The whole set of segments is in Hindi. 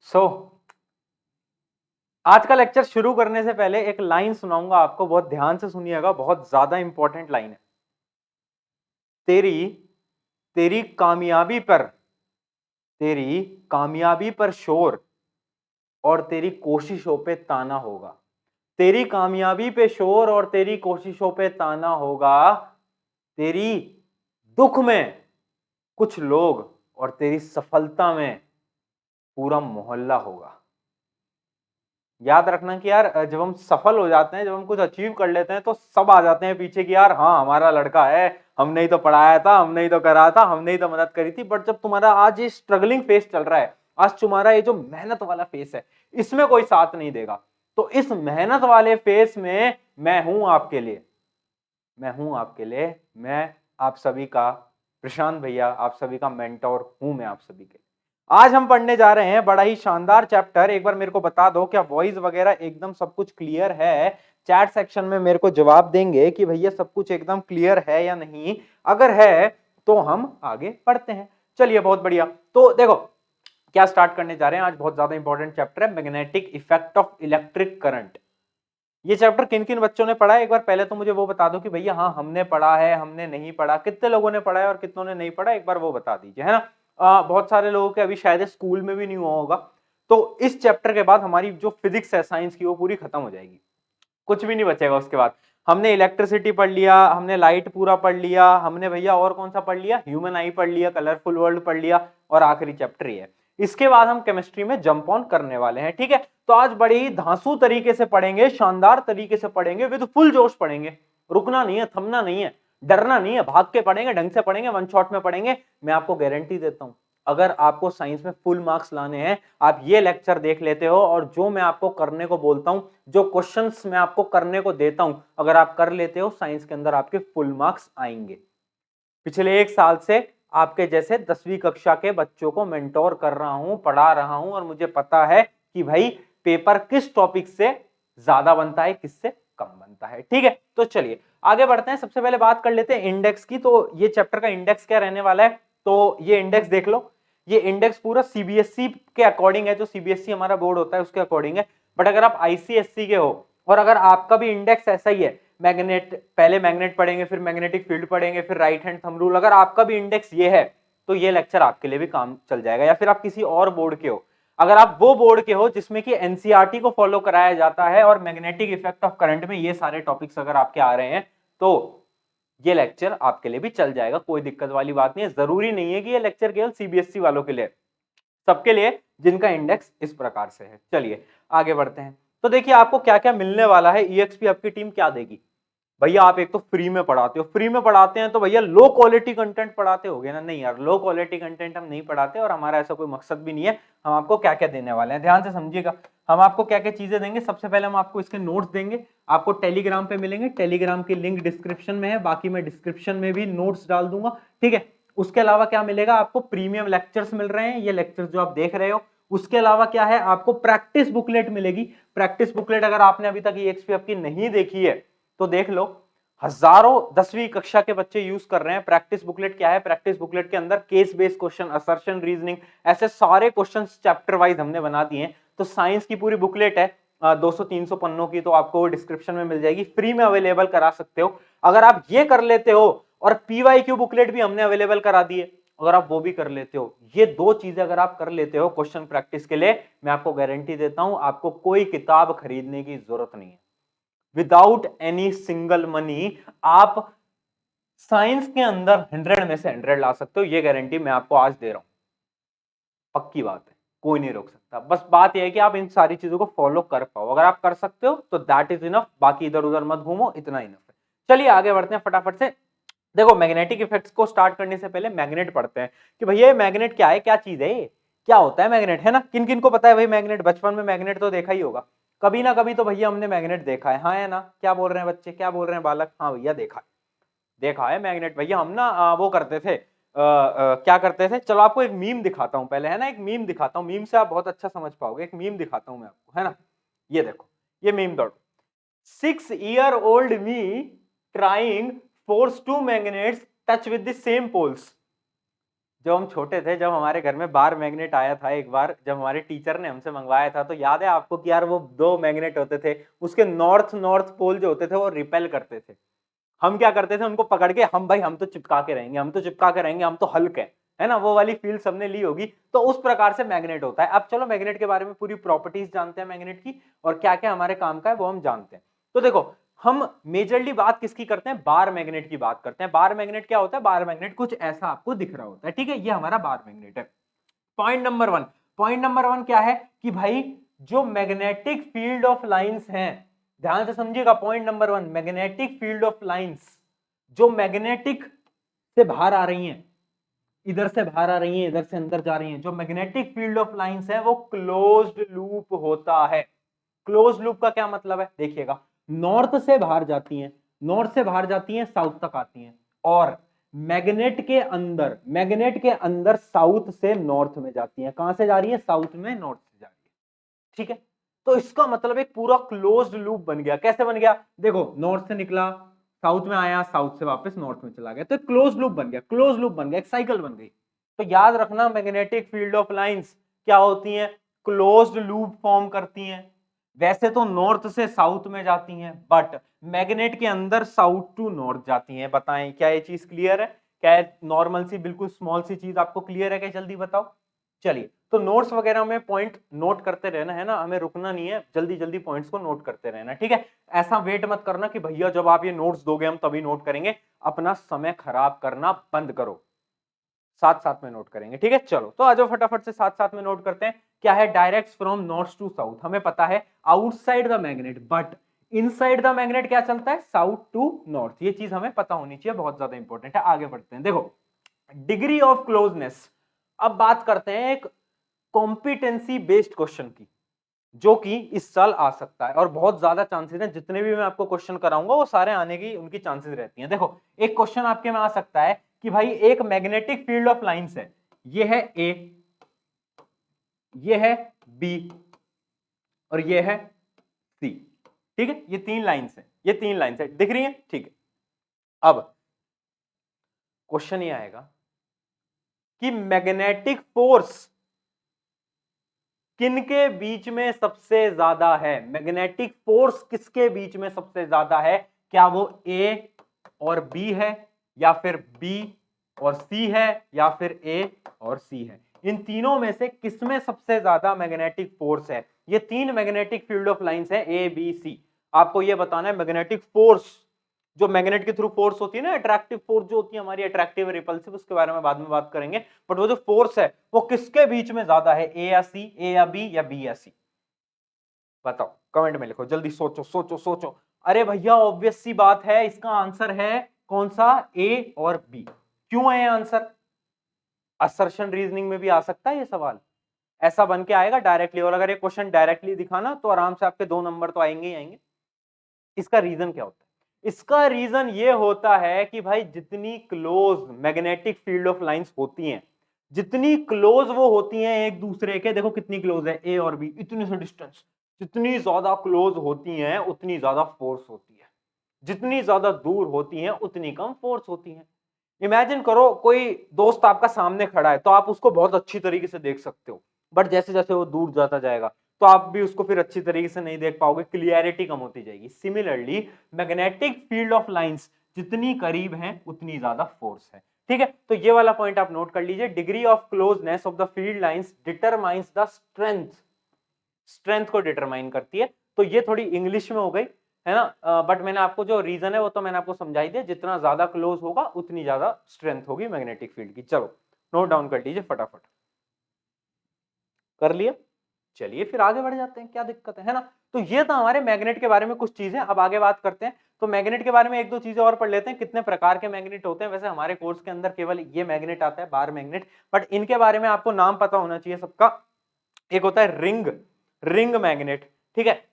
सो आज का लेक्चर शुरू करने से पहले एक लाइन सुनाऊंगा आपको, बहुत ध्यान से सुनिएगा, बहुत ज्यादा इंपॉर्टेंट लाइन है। तेरी तेरी कामयाबी पर तेरी कामयाबी पर शोर और तेरी कोशिशों पे ताना होगा। तेरी कामयाबी पे शोर और तेरी कोशिशों पे ताना होगा। तेरी दुख में कुछ लोग और तेरी सफलता में पूरा मोहल्ला होगा। याद रखना कि यार जब हम सफल हो जाते हैं, जब हम कुछ अचीव कर लेते हैं, तो सब आ जाते हैं पीछे कि यार हाँ हमारा लड़का है, हमने ही तो पढ़ाया था, हमने ही तो करा था, हमने ही तो मदद करी थी। बट जब तुम्हारा आज ये स्ट्रगलिंग फेस चल रहा है, आज तुम्हारा ये जो मेहनत वाला फेस है, इसमें कोई साथ नहीं देगा, तो इस मेहनत वाले फेस में मैं हूं आपके लिए। मैं आप सभी का प्रशांत भैया, आप सभी का मेंटोर हूं मैं आप सभी के। आज हम पढ़ने जा रहे हैं बड़ा ही शानदार चैप्टर। एक बार मेरे को बता दो, क्या वॉइस वगैरह एकदम सब कुछ क्लियर है? चैट सेक्शन में मेरे को जवाब देंगे कि भैया सब कुछ एकदम क्लियर है या नहीं। अगर है तो हम आगे पढ़ते हैं। चलिए बहुत बढ़िया। तो देखो क्या स्टार्ट करने जा रहे हैं। आज बहुत ज्यादा इंपॉर्टेंट चैप्टर है, magnetic effect of electric current. ये चैप्टर किन किन बच्चों ने पढ़ा है एक बार पहले तो मुझे वो बता दो कि भैया हाँ हमने पढ़ा है, हमने नहीं पढ़ा। कितने लोगों ने पढ़ा है और कितनों ने नहीं पढ़ा, एक बार वो बता दीजिए, है ना। बहुत सारे लोगों के अभी शायद स्कूल में भी नहीं हुआ होगा। तो इस चैप्टर के बाद हमारी जो फिजिक्स है साइंस की, वो पूरी खत्म हो जाएगी, कुछ भी नहीं बचेगा उसके बाद। हमने इलेक्ट्रिसिटी पढ़ लिया, हमने लाइट पूरा पढ़ लिया, हमने भैया और कौन सा पढ़ लिया, ह्यूमन आई पढ़ लिया, कलरफुल वर्ल्ड पढ़ लिया, और आखिरी चैप्टर ये है। इसके बाद हम केमिस्ट्री में जंप ऑन करने वाले हैं, ठीक है। तो आज बड़े ही धांसू तरीके से पढ़ेंगे, शानदार तरीके से पढ़ेंगे, विद फुल जोश पढ़ेंगे। रुकना नहीं है, थमना नहीं है, डरना नहीं है, भाग के पढ़ेंगे, ढंग से पढ़ेंगे, वन शॉट में पढ़ेंगे। मैं आपको गारंटी देता हूं, अगर आपको साइंस में फुल मार्क्स लाने हैं, आप ये लेक्चर देख लेते हो और जो मैं आपको करने को बोलता हूं, जो क्वेश्चंस मैं आपको करने को देता हूं, अगर आप कर लेते हो, साइंस के अंदर आपके फुल मार्क्स आएंगे। पिछले एक साल से आपके जैसे 10वीं कक्षा के बच्चों को मेंटोर कर रहा हूं, पढ़ा रहा हूं, और मुझे पता है कि भाई पेपर किस टॉपिक से ज्यादा बनता है, किससे कम बनता है, ठीक है। तो चलिए आगे बढ़ते हैं। सबसे पहले बात कर लेते हैं इंडेक्स की। तो ये चैप्टर का इंडेक्स क्या रहने वाला है, तो ये इंडेक्स देख लो। ये इंडेक्स पूरा सीबीएसई के अकॉर्डिंग है, जो सीबीएसई हमारा बोर्ड होता है उसके अकॉर्डिंग है। बट अगर आप आईसीएसई के हो और अगर आपका भी इंडेक्स ऐसा ही है, मैग्नेट, पहले मैग्नेट पढ़ेंगे, फिर मैग्नेटिक फील्ड पढ़ेंगे, फिर राइट हैंड थंब रूल, अगर आपका भी इंडेक्स ये है, तो ये लेक्चर आपके लिए भी काम चल जाएगा। या फिर आप किसी और बोर्ड के हो, अगर आप वो बोर्ड के हो जिसमें कि एनसीईआरटी को फॉलो कराया जाता है और मैग्नेटिक इफेक्ट ऑफ करंट में ये सारे टॉपिक्स अगर आपके आ रहे हैं, तो ये लेक्चर आपके लिए भी चल जाएगा, कोई दिक्कत वाली बात नहीं है। जरूरी नहीं है कि ये लेक्चर केवल सीबीएसई वालों के लिए, सबके लिए जिनका इंडेक्स इस प्रकार से है। चलिए आगे बढ़ते हैं। तो देखिए आपको क्या क्या मिलने वाला है, ईएक्सपी आपकी टीम क्या देगी। भैया आप एक तो फ्री में पढ़ाते हो, फ्री में पढ़ाते हैं तो भैया लो क्वालिटी कंटेंट पढ़ाते होगे ना। नहीं यार, लो क्वालिटी कंटेंट हम नहीं पढ़ाते और हमारा ऐसा कोई मकसद भी नहीं है। हम आपको क्या क्या देने वाले हैं, ध्यान से समझिएगा। हम आपको क्या क्या चीजें देंगे, सबसे पहले हम आपको इसके नोट्स देंगे। आपको टेलीग्राम पे मिलेंगे, टेलीग्राम की लिंक डिस्क्रिप्शन में है, बाकी मैं डिस्क्रिप्शन में भी नोट्स डाल दूंगा, ठीक है। उसके अलावा क्या मिलेगा आपको, प्रीमियम लेक्चर्स मिल रहे हैं, ये लेक्चर्स जो आप देख रहे हो। उसके अलावा क्या है, आपको प्रैक्टिस बुकलेट मिलेगी। प्रैक्टिस बुकलेट अगर आपने अभी तक ईएक्सपी आपकी नहीं देखी है तो देख लो। हजारों 10वीं कक्षा के बच्चे यूज कर रहे हैं। प्रैक्टिस बुकलेट क्या है, प्रैक्टिस बुकलेट के अंदर case based question, assertion, reasoning, ऐसे सारे क्वेश्चन चैप्टर वाइज हमने बना दिए हैं। तो साइंस की पूरी बुकलेट है 200-300 पन्नों की, तो आपको डिस्क्रिप्शन में मिल जाएगी, फ्री में अवेलेबल करा सकते हो। अगर आप ये कर लेते हो, और पीवाईक्यू बुकलेट भी हमने अवेलेबल करा दी है, अगर आप वो भी कर लेते हो, ये दो चीजें अगर आप कर लेते हो क्वेश्चन प्रैक्टिस के लिए, मैं आपको गारंटी देता हूं आपको कोई किताब खरीदने की जरूरत नहीं है। विदाउट एनी सिंगल मनी आप साइंस के अंदर 100 में से 100 ला सकते हो, ये गारंटी मैं आपको आज दे रहा हूं। पक्की बात है, कोई नहीं रोक सकता। बस बात यह है कि आप इन सारी चीजों को फॉलो कर पाओ। अगर आप कर सकते हो तो दैट इज इनफ, बाकी इधर उधर मत घूमो, इतना इनफ है। चलिए आगे बढ़ते हैं फटाफट से। देखो मैग्नेटिक इफेक्ट्स को स्टार्ट करने से पहले मैग्नेट पढ़ते हैं कि भैया मैग्नेट क्या है, क्या चीज है, क्या होता है मैग्नेट, है ना। किन किन को पता है भाई मैग्नेट, बचपन में मैग्नेट तो देखा ही होगा कभी ना कभी, तो भैया हमने मैग्नेट देखा है, हाँ है ना। क्या बोल रहे हैं बच्चे, क्या बोल रहे हैं बालक, हाँ भैया देखा है, देखा है मैग्नेट। भैया हम ना वो करते थे, क्या करते थे, चलो आपको एक मीम दिखाता हूं पहले, है ना। एक मीम दिखाता हूं, मीम से आप बहुत अच्छा समझ पाओगे। एक मीम दिखाता हूं मैं आपको, है ना। ये देखो, ये मीम दौड़, 6-year-old me trying force two magnets touch with the same poles. जब हम छोटे थे, जब हमारे घर में बार मैग्नेट आया था एक बार, जब हमारे टीचर ने हमसे मंगवाया था, तो याद है आपको कि यार वो 2 मैग्नेट होते थे, उसके नॉर्थ नॉर्थ पोल जो होते थे वो रिपेल करते थे। हम क्या करते थे, उनको पकड़ के हम तो चिपका के रहेंगे, हम तो चिपका के रहेंगे, हम तो हल्क है ना, वो वाली फील सबने ली होगी। तो उस प्रकार से मैग्नेट होता है। अब चलो मैग्नेट के बारे में पूरी प्रॉपर्टीज जानते हैं मैग्नेट की, और क्या क्या हमारे काम का है वो हम जानते हैं। तो देखो, हम मेजरली बात किसकी करते हैं, बार मैग्नेट की बात करते हैं। बार मैग्नेट क्या होता है, बार मैग्नेट कुछ ऐसा आपको दिख रहा होता है, ठीक है, ये हमारा बार मैग्नेट है। पॉइंट नंबर वन क्या है कि भाई जो मैग्नेटिक फील्ड ऑफ लाइंस हैं, ध्यान से समझिएगा, point number one, magnetic field of lines जो मैग्नेटिक से बाहर आ रही हैं, इधर से बाहर आ रही हैं, इधर से अंदर जा रही हैं, जो मैग्नेटिक फील्ड ऑफ लाइंस है वो क्लोज्ड लूप होता है। क्लोज लूप का क्या मतलब है, देखिएगा, नॉर्थ से बाहर जाती हैं, नॉर्थ से बाहर जाती हैं, साउथ तक आती हैं, और मैग्नेट के अंदर साउथ से नॉर्थ में जाती हैं। कहां से जा रही है, साउथ में नॉर्थ से जा रही है, ठीक है। तो इसका मतलब एक पूरा क्लोज्ड लूप बन गया। कैसे बन गया, देखो, नॉर्थ से निकला, साउथ में आया, साउथ से वापस नॉर्थ में चला गया, तो क्लोज लूप बन गया, क्लोज लूप बन गया, एक साइकिल बन गई। तो याद रखना, मैग्नेटिक फील्ड ऑफ लाइंस क्या होती हैं, क्लोज्ड लूप फॉर्म करती हैं। वैसे तो नॉर्थ से साउथ में जाती हैं, बट मैग्नेट के अंदर साउथ टू नॉर्थ जाती हैं। बताएं, क्या ये चीज क्लियर है, क्या नॉर्मल सी बिल्कुल स्मॉल सी चीज आपको क्लियर है क्या, जल्दी बताओ। चलिए, तो नोट्स वगैरह में पॉइंट नोट करते रहना है ना, हमें रुकना नहीं है, जल्दी जल्दी पॉइंट्स को नोट करते रहना, ठीक है। ऐसा वेट मत करना कि भैया जब आप ये नोट्स दोगे हम तभी नोट करेंगे, अपना समय खराब करना बंद करो, साथ साथ में नोट करेंगे, ठीक है। चलो, तो आज फटाफट से साथ साथ में नोट करते हैं। क्या है, direct from north to south, हमें पता है outside the magnet, but inside the magnet क्या चलता है, साउथ टू नॉर्थ, ये चीज हमें पता होनी चाहिए, बहुत ज्यादा इंपॉर्टेंट है। आगे बढ़ते हैं, देखो, डिग्री ऑफ क्लोजनेस। अब बात करते हैं एक कॉम्पिटेंसी बेस्ड क्वेश्चन की, जो कि इस साल आ सकता है, और बहुत ज्यादा चांसेस हैं, जितने भी मैं आपको क्वेश्चन कराऊंगा वो सारे आने की उनकी चांसेस रहती हैं। देखो, एक क्वेश्चन आपके में आ सकता है कि भाई एक मैग्नेटिक फील्ड ऑफ लाइंस है, ये है ए, ये है बी, और ये है सी, ठीक है, ये 3 लाइंस है, ये 3 लाइंस है, दिख रही है, ठीक है। अब क्वेश्चन ये आएगा कि मैग्नेटिक फोर्स किनके बीच में सबसे ज्यादा है, मैग्नेटिक फोर्स किसके बीच में सबसे ज्यादा है, क्या वो ए और बी है, या फिर बी और सी है, या फिर ए और सी है। इन तीनों में से किसमें सबसे ज्यादा मैग्नेटिक फोर्स है। ये 3 मैग्नेटिक फील्ड ऑफ लाइंस है, ए बी सी। आपको ये बताना है मैग्नेटिक फोर्स, जो मैग्नेट के थ्रू फोर्स होती है ना, अट्रैक्टिव फोर्स जो होती है हमारी, अट्रैक्टिव रिपल्सिव, उसके बारे में बाद में बात करेंगे, बट वो जो फोर्स है वो किसके बीच में ज्यादा है, ए या सी, ए या बी, या बी या सी। बताओ, कमेंट में लिखो, जल्दी सोचो सोचो सोचो। अरे भैया ऑब्वियस सी बात है, इसका आंसर है कौन सा, ए और बी। क्यों है आंसर, असर्शन रीजनिंग में भी आ सकता है ये सवाल, ऐसा बन के आएगा डायरेक्टली, और अगर ये क्वेश्चन डायरेक्टली दिखाना तो आराम से आपके 2 नंबर तो आएंगे ही आएंगे। इसका रीजन क्या होता है, इसका रीजन ये होता है कि भाई जितनी close magnetic field of lines होती हैं, जितनी क्लोज वो होती हैं एक दूसरे के, देखो कितनी क्लोज है ए और बी, इतनी सी डिस्टेंस, जितनी ज्यादा क्लोज होती हैं उतनी ज्यादा फोर्स होती है, जितनी ज्यादा दूर होती हैं उतनी कम फोर्स होती है। इमेजिन करो, कोई दोस्त आपका सामने खड़ा है तो आप उसको बहुत अच्छी तरीके से देख सकते हो, बट जैसे जैसे वो दूर जाता जाएगा तो आप भी उसको फिर अच्छी तरीके से नहीं देख पाओगे, क्लियरिटी कम होती जाएगी। Similarly magnetic field of lines जितनी करीब हैं उतनी ज्यादा फोर्स है, ठीक है। तो ये वाला पॉइंट आप नोट कर लीजिए, degree of closeness of the field lines determines the strength, strength को डिटरमाइन करती है। तो ये थोड़ी इंग्लिश में हो गई है ना, बट मैंने आपको जो रीजन है वो तो मैंने आपको समझाई दिया, जितना ज्यादा क्लोज होगा उतनी ज्यादा स्ट्रेंथ होगी मैग्नेटिक फील्ड की। चलो नोट डाउन कर लीजिए फटाफट, कर लिए, चलिए फिर आगे बढ़ जाते हैं, क्या दिक्कत है ना। तो ये तो हमारे मैग्नेट के बारे में कुछ चीजें, अब आगे बात करते हैं। तो मैग्नेट के बारे में एक दो चीजें और पढ़ लेते हैं, कितने प्रकार के मैग्नेट होते हैं। वैसे हमारे कोर्स के अंदर केवल ये मैग्नेट आता है, बार मैग्नेट, बट इनके बारे में आपको नाम पता होना चाहिए सबका। एक होता है रिंग, रिंग मैग्नेट, ठीक है।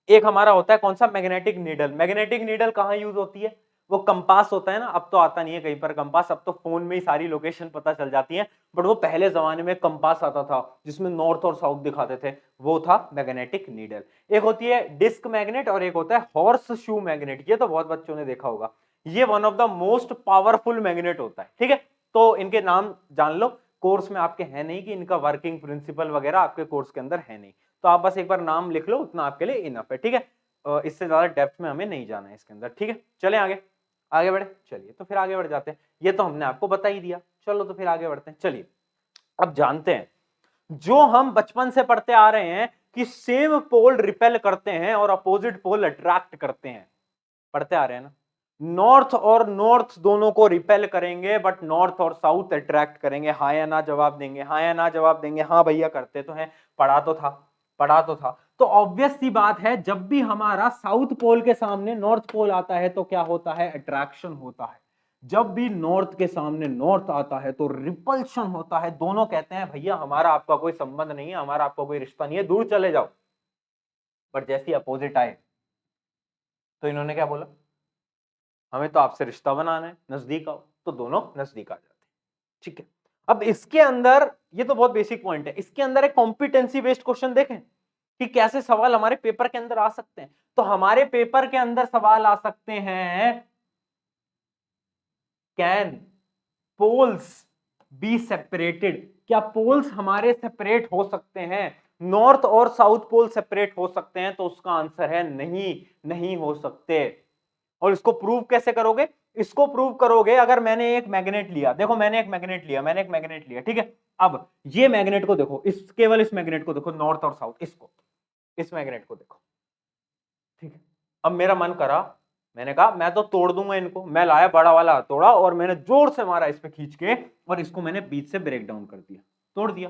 एक हमारा होता है कौन सा, मैग्नेटिक नीडल। मैग्नेटिक नीडल कहां यूज होती है, वो कंपास होता है ना, अब तो आता नहीं है कहीं पर कंपास, अब तो फोन में ही सारी लोकेशन पता चल जाती है, बट वो पहले जमाने में कंपास आता था जिसमें नॉर्थ और साउथ दिखाते थे, वो था मैग्नेटिक नीडल। एक होती है डिस्क मैग्नेट, और एक होता है हॉर्स शू मैग्नेट, ये तो बहुत बच्चों ने देखा होगा। ये one of the most powerful magnet होता है, ठीक है। तो इनके नाम जान लो, कोर्स में आपके है नहीं कि इनका वर्किंग प्रिंसिपल वगैरह आपके कोर्स के अंदर है नहीं, तो आप बस एक बार नाम लिख लो, उतना आपके लिए इनफ है, ठीक है। इससे ज्यादा डेप्थ में हमें नहीं जाना है इसके अंदर, ठीक है। चले आगे, आगे बढ़े, चलिए तो फिर आगे बढ़ जाते हैं। ये तो हमने आपको बता ही दिया, चलो तो फिर आगे बढ़ते हैं। चलिए अब जानते हैं जो हम बचपन से पढ़ते आ रहे हैं कि सेम पोल रिपेल करते हैं और अपोजिट पोल अट्रैक्ट करते हैं, पढ़ते आ रहे हैं ना। नॉर्थ और नॉर्थ दोनों को रिपेल करेंगे बट नॉर्थ और साउथ अट्रैक्ट करेंगे। हाँ या ना जवाब देंगे, हाँ या ना जवाब देंगे। हाँ भैया करते तो हैं, पढ़ा तो था, पढ़ा तो था। तो ऑब्वियस सी बात है, जब भी हमारा साउथ पोल के सामने नॉर्थ पोल आता है तो क्या होता है, अट्रैक्शन होता है। जब भी नॉर्थ के सामने नॉर्थ आता है तो रिपल्शन होता है। दोनों कहते हैं भैया हमारा आपका कोई संबंध नहीं है, हमारा आपका कोई रिश्ता नहीं है, दूर चले जाओ। बट जैसे अपोजिट आए तो इन्होंने क्या बोला, हमें तो आपसे रिश्ता बनाना है, नजदीक आओ, तो दोनों नजदीक आ जाते हैं, ठीक है। अब इसके अंदर, ये तो बहुत बेसिक पॉइंट है, इसके अंदर एक कॉम्पिटेंसी बेस्ड क्वेश्चन देखें कि कैसे सवाल हमारे पेपर के अंदर आ सकते हैं। तो हमारे पेपर के अंदर सवाल आ सकते हैं, कैन पोल्स बी सेपरेटेड, क्या पोल्स हमारे सेपरेट हो सकते हैं, नॉर्थ और साउथ पोल सेपरेट हो सकते हैं, तो उसका आंसर है नहीं, नहीं हो सकते। और इसको प्रूव कैसे करोगे, इसको प्रूव करोगे अगर मैंने एक मैग्नेट लिया, देखो मैंने एक मैग्नेट लिया, मैंने एक मैग्नेट लिया, ठीक है। अब ये मैग्नेट को देखो, इस केवल इस मैग्नेट को देखो, नॉर्थ और साउथ, इसको, इस मैग्नेट को देखो, ठीक है। अब मेरा मन करा, मैंने कहा मैं तो तोड़ दूंगा इनको, मैं लाया बड़ा वाला हथौड़ा और मैंने जोर से मारा इस पे खींच के, और इसको मैंने बीच से ब्रेक डाउन कर दिया, तोड़ दिया।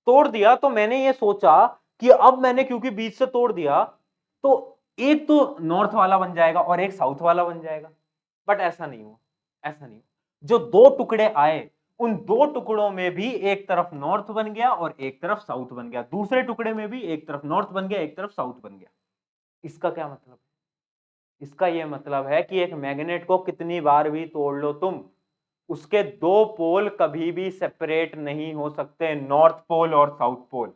तोड़ दिया तो मैंने ये सोचा कि अब मैंने क्योंकि बीच से तोड़ दिया तो एक तो नॉर्थ वाला बन जाएगा और एक साउथ वाला बन जाएगा। बट ऐसा नहीं हुआ, ऐसा नहीं हुआ। जो दो टुकड़े आए उन दो टुकड़ों में भी एक तरफ नॉर्थ बन गया और एक तरफ साउथ बन गया, दूसरे टुकड़े में भी एक तरफ नॉर्थ बन गया एक तरफ साउथ बन गया। इसका क्या मतलब, इसका यह मतलब है कि एक मैग्नेट को कितनी बार भी तोड़ लो तुम, उसके दो पोल कभी भी सेपरेट नहीं हो सकते, नॉर्थ पोल और साउथ पोल।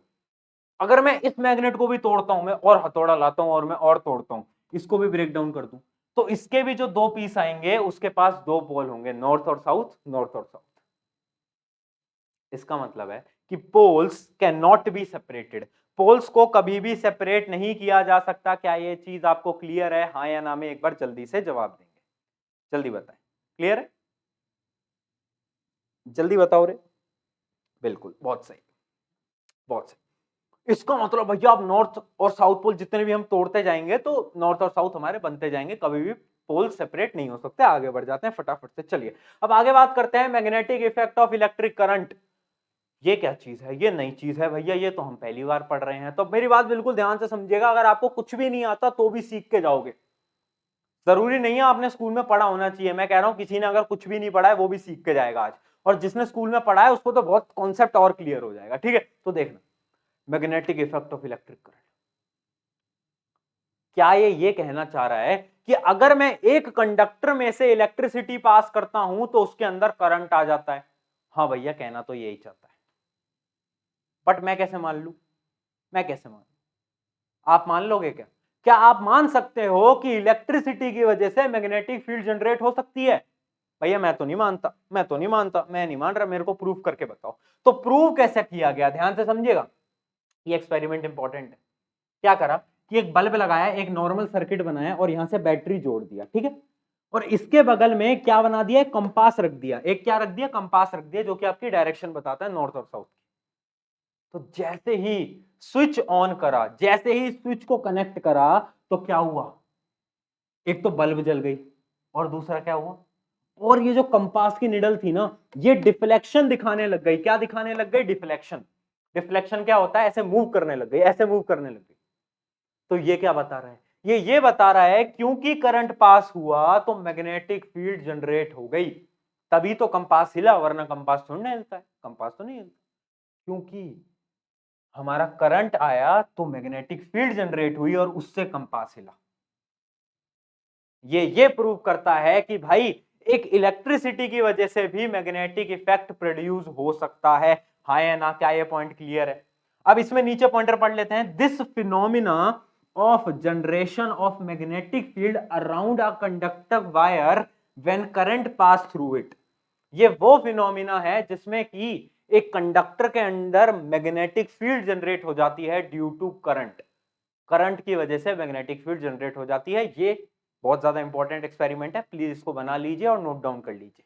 अगर मैं इस मैग्नेट को भी तोड़ता हूं, मैं और हथौड़ा लाता हूं और मैं और तोड़ता हूं, इसको भी ब्रेक डाउन कर दूं, तो इसके भी जो दो पीस आएंगे उसके पास दो पोल होंगे, नॉर्थ और साउथ, नॉर्थ और साउथ। इसका मतलब है कि poles can not be separated, poles को कभी भी सेपरेट नहीं किया जा सकता। क्या ये चीज आपको क्लियर है, हाँ या ना में एक बार जल्दी से जवाब देंगे, जल्दी बताएं, क्लियर है, जल्दी बताओ रे। बिल्कुल, बहुत सही, बहुत सही। इसका मतलब भैया आप नॉर्थ और साउथ पोल जितने भी हम तोड़ते जाएंगे तो नॉर्थ और साउथ हमारे बनते जाएंगे, कभी भी पोल सेपरेट नहीं हो सकते। आगे बढ़ जाते हैं फटाफट से, चलिए अब आगे बात करते हैं magnetic effect of electric current. ये क्या चीज है, ये नई चीज है भैया, ये तो हम पहली बार पढ़ रहे हैं। तो मेरी बात बिल्कुल ध्यान से समझिएगा, अगर आपको कुछ भी नहीं आता तो भी सीख के जाओगे, जरूरी नहीं है आपने स्कूल में पढ़ा होना चाहिए। मैं कह रहा हूं किसी ने अगर कुछ भी नहीं पढ़ा है वो भी सीख के जाएगा आज, और जिसने स्कूल में पढ़ा है उसको तो बहुत कॉन्सेप्ट और क्लियर हो जाएगा, ठीक है। तो देखना, magnetic effect of electric current, क्या ये कहना चाह रहा है कि अगर मैं एक कंडक्टर में से इलेक्ट्रिसिटी पास करता हूं तो उसके अंदर करंट आ जाता है। हाँ भैया कहना तो यही चाहता है, बट मैं कैसे मान लू, मैं कैसे मान लू, आप मान लोगे क्या, क्या आप मान सकते हो कि इलेक्ट्रिसिटी की वजह से मैग्नेटिक फील्ड जनरेट हो सकती है। भैया मैं तो नहीं मानता, मैं तो नहीं मानता, मैं नहीं मान रहा, मेरे को प्रूफ करके बताओ। तो प्रूव कैसे किया गया, ध्यान से समझिएगा, ये एक्सपेरिमेंट इंपॉर्टेंट है। क्या करा कि एक बल्ब लगाया, एक नॉर्मल सर्किट बनाया और यहां से बैटरी जोड़ दिया, ठीक है। और इसके बगल में क्या बना दिया, एक कंपास रख दिया, एक क्या रख दिया, कंपास रख दिया, जो कि आपकी डायरेक्शन बताता है नॉर्थ और साउथ की। तो जैसे ही स्विच ऑन करा, जैसे ही स्विच को कनेक्ट करा तो क्या हुआ, एक तो बल्ब जल गई और दूसरा क्या हुआ, और ये जो कंपास की निडल थी ना, ये डिफ्लेक्शन दिखाने लग गई। क्या दिखाने लग गई, डिफ्लेक्शन। डिफ्लेक्शन क्या होता है, ऐसे मूव करने लग गई, ऐसे मूव करने लग गई। तो ये क्या बता रहा है, ये बता रहा है क्योंकि करंट पास हुआ तो मैग्नेटिक फील्ड जनरेट हो गई, तभी तो कंपास हिला, वरना कंपास थोड़ी ना हिलता है, कंपास तो नहीं हिलता। क्योंकि हमारा करंट आया तो मैग्नेटिक फील्ड जनरेट हुई और उससे कंपास हिला। ये प्रूव करता है कि भाई एक इलेक्ट्रिसिटी की वजह से भी मैग्नेटिक इफेक्ट प्रोड्यूस हो सकता है, हाँ या ना। क्या ये पॉइंट क्लियर है। अब इसमें नीचे पॉइंटर पढ़ लेते हैं, this phenomena of generation of magnetic field around a conductor wire when current pass through it. ये वो फिनोमिना है जिसमें कि एक कंडक्टर के अंदर मैग्नेटिक फील्ड जनरेट हो जाती है ड्यू टू करंट। करंट की वजह से मैग्नेटिक फील्ड जनरेट हो जाती है। ये बहुत ज्यादा इंपॉर्टेंट एक्सपेरिमेंट है, प्लीज इसको बना लीजिए और नोट डाउन कर लीजिए।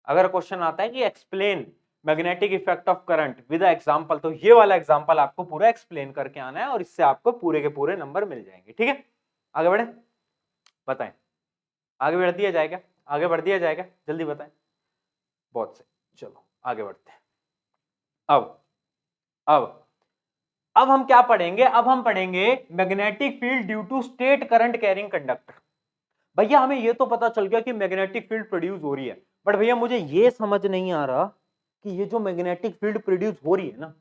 अगर क्वेश्चन आता है कि explain magnetic effect of current with example, तो ये वाला एग्जांपल आपको पूरा एक्सप्लेन करके आना है और इससे आपको पूरे के पूरे नंबर मिल जाएंगे। ठीक है, आगे बढ़े, बताएं आगे बढ़ दिया जाएगा, आगे बढ़ दिया जाएगा, जल्दी बताएं। बहुत सही, चलो आगे बढ़ते हैं। अब अब अब हम क्या पढ़ेंगे, अब हम पढ़ेंगे magnetic field due to straight current carrying conductor. भैया हमें ये तो पता चल गया कि मैग्नेटिक फील्ड प्रोड्यूस हो रही है, बट भैया मुझे ये समझ नहीं आ रहा कि ये जो मैग्नेटिक फील्ड प्रोड्यूस हो रही है ना,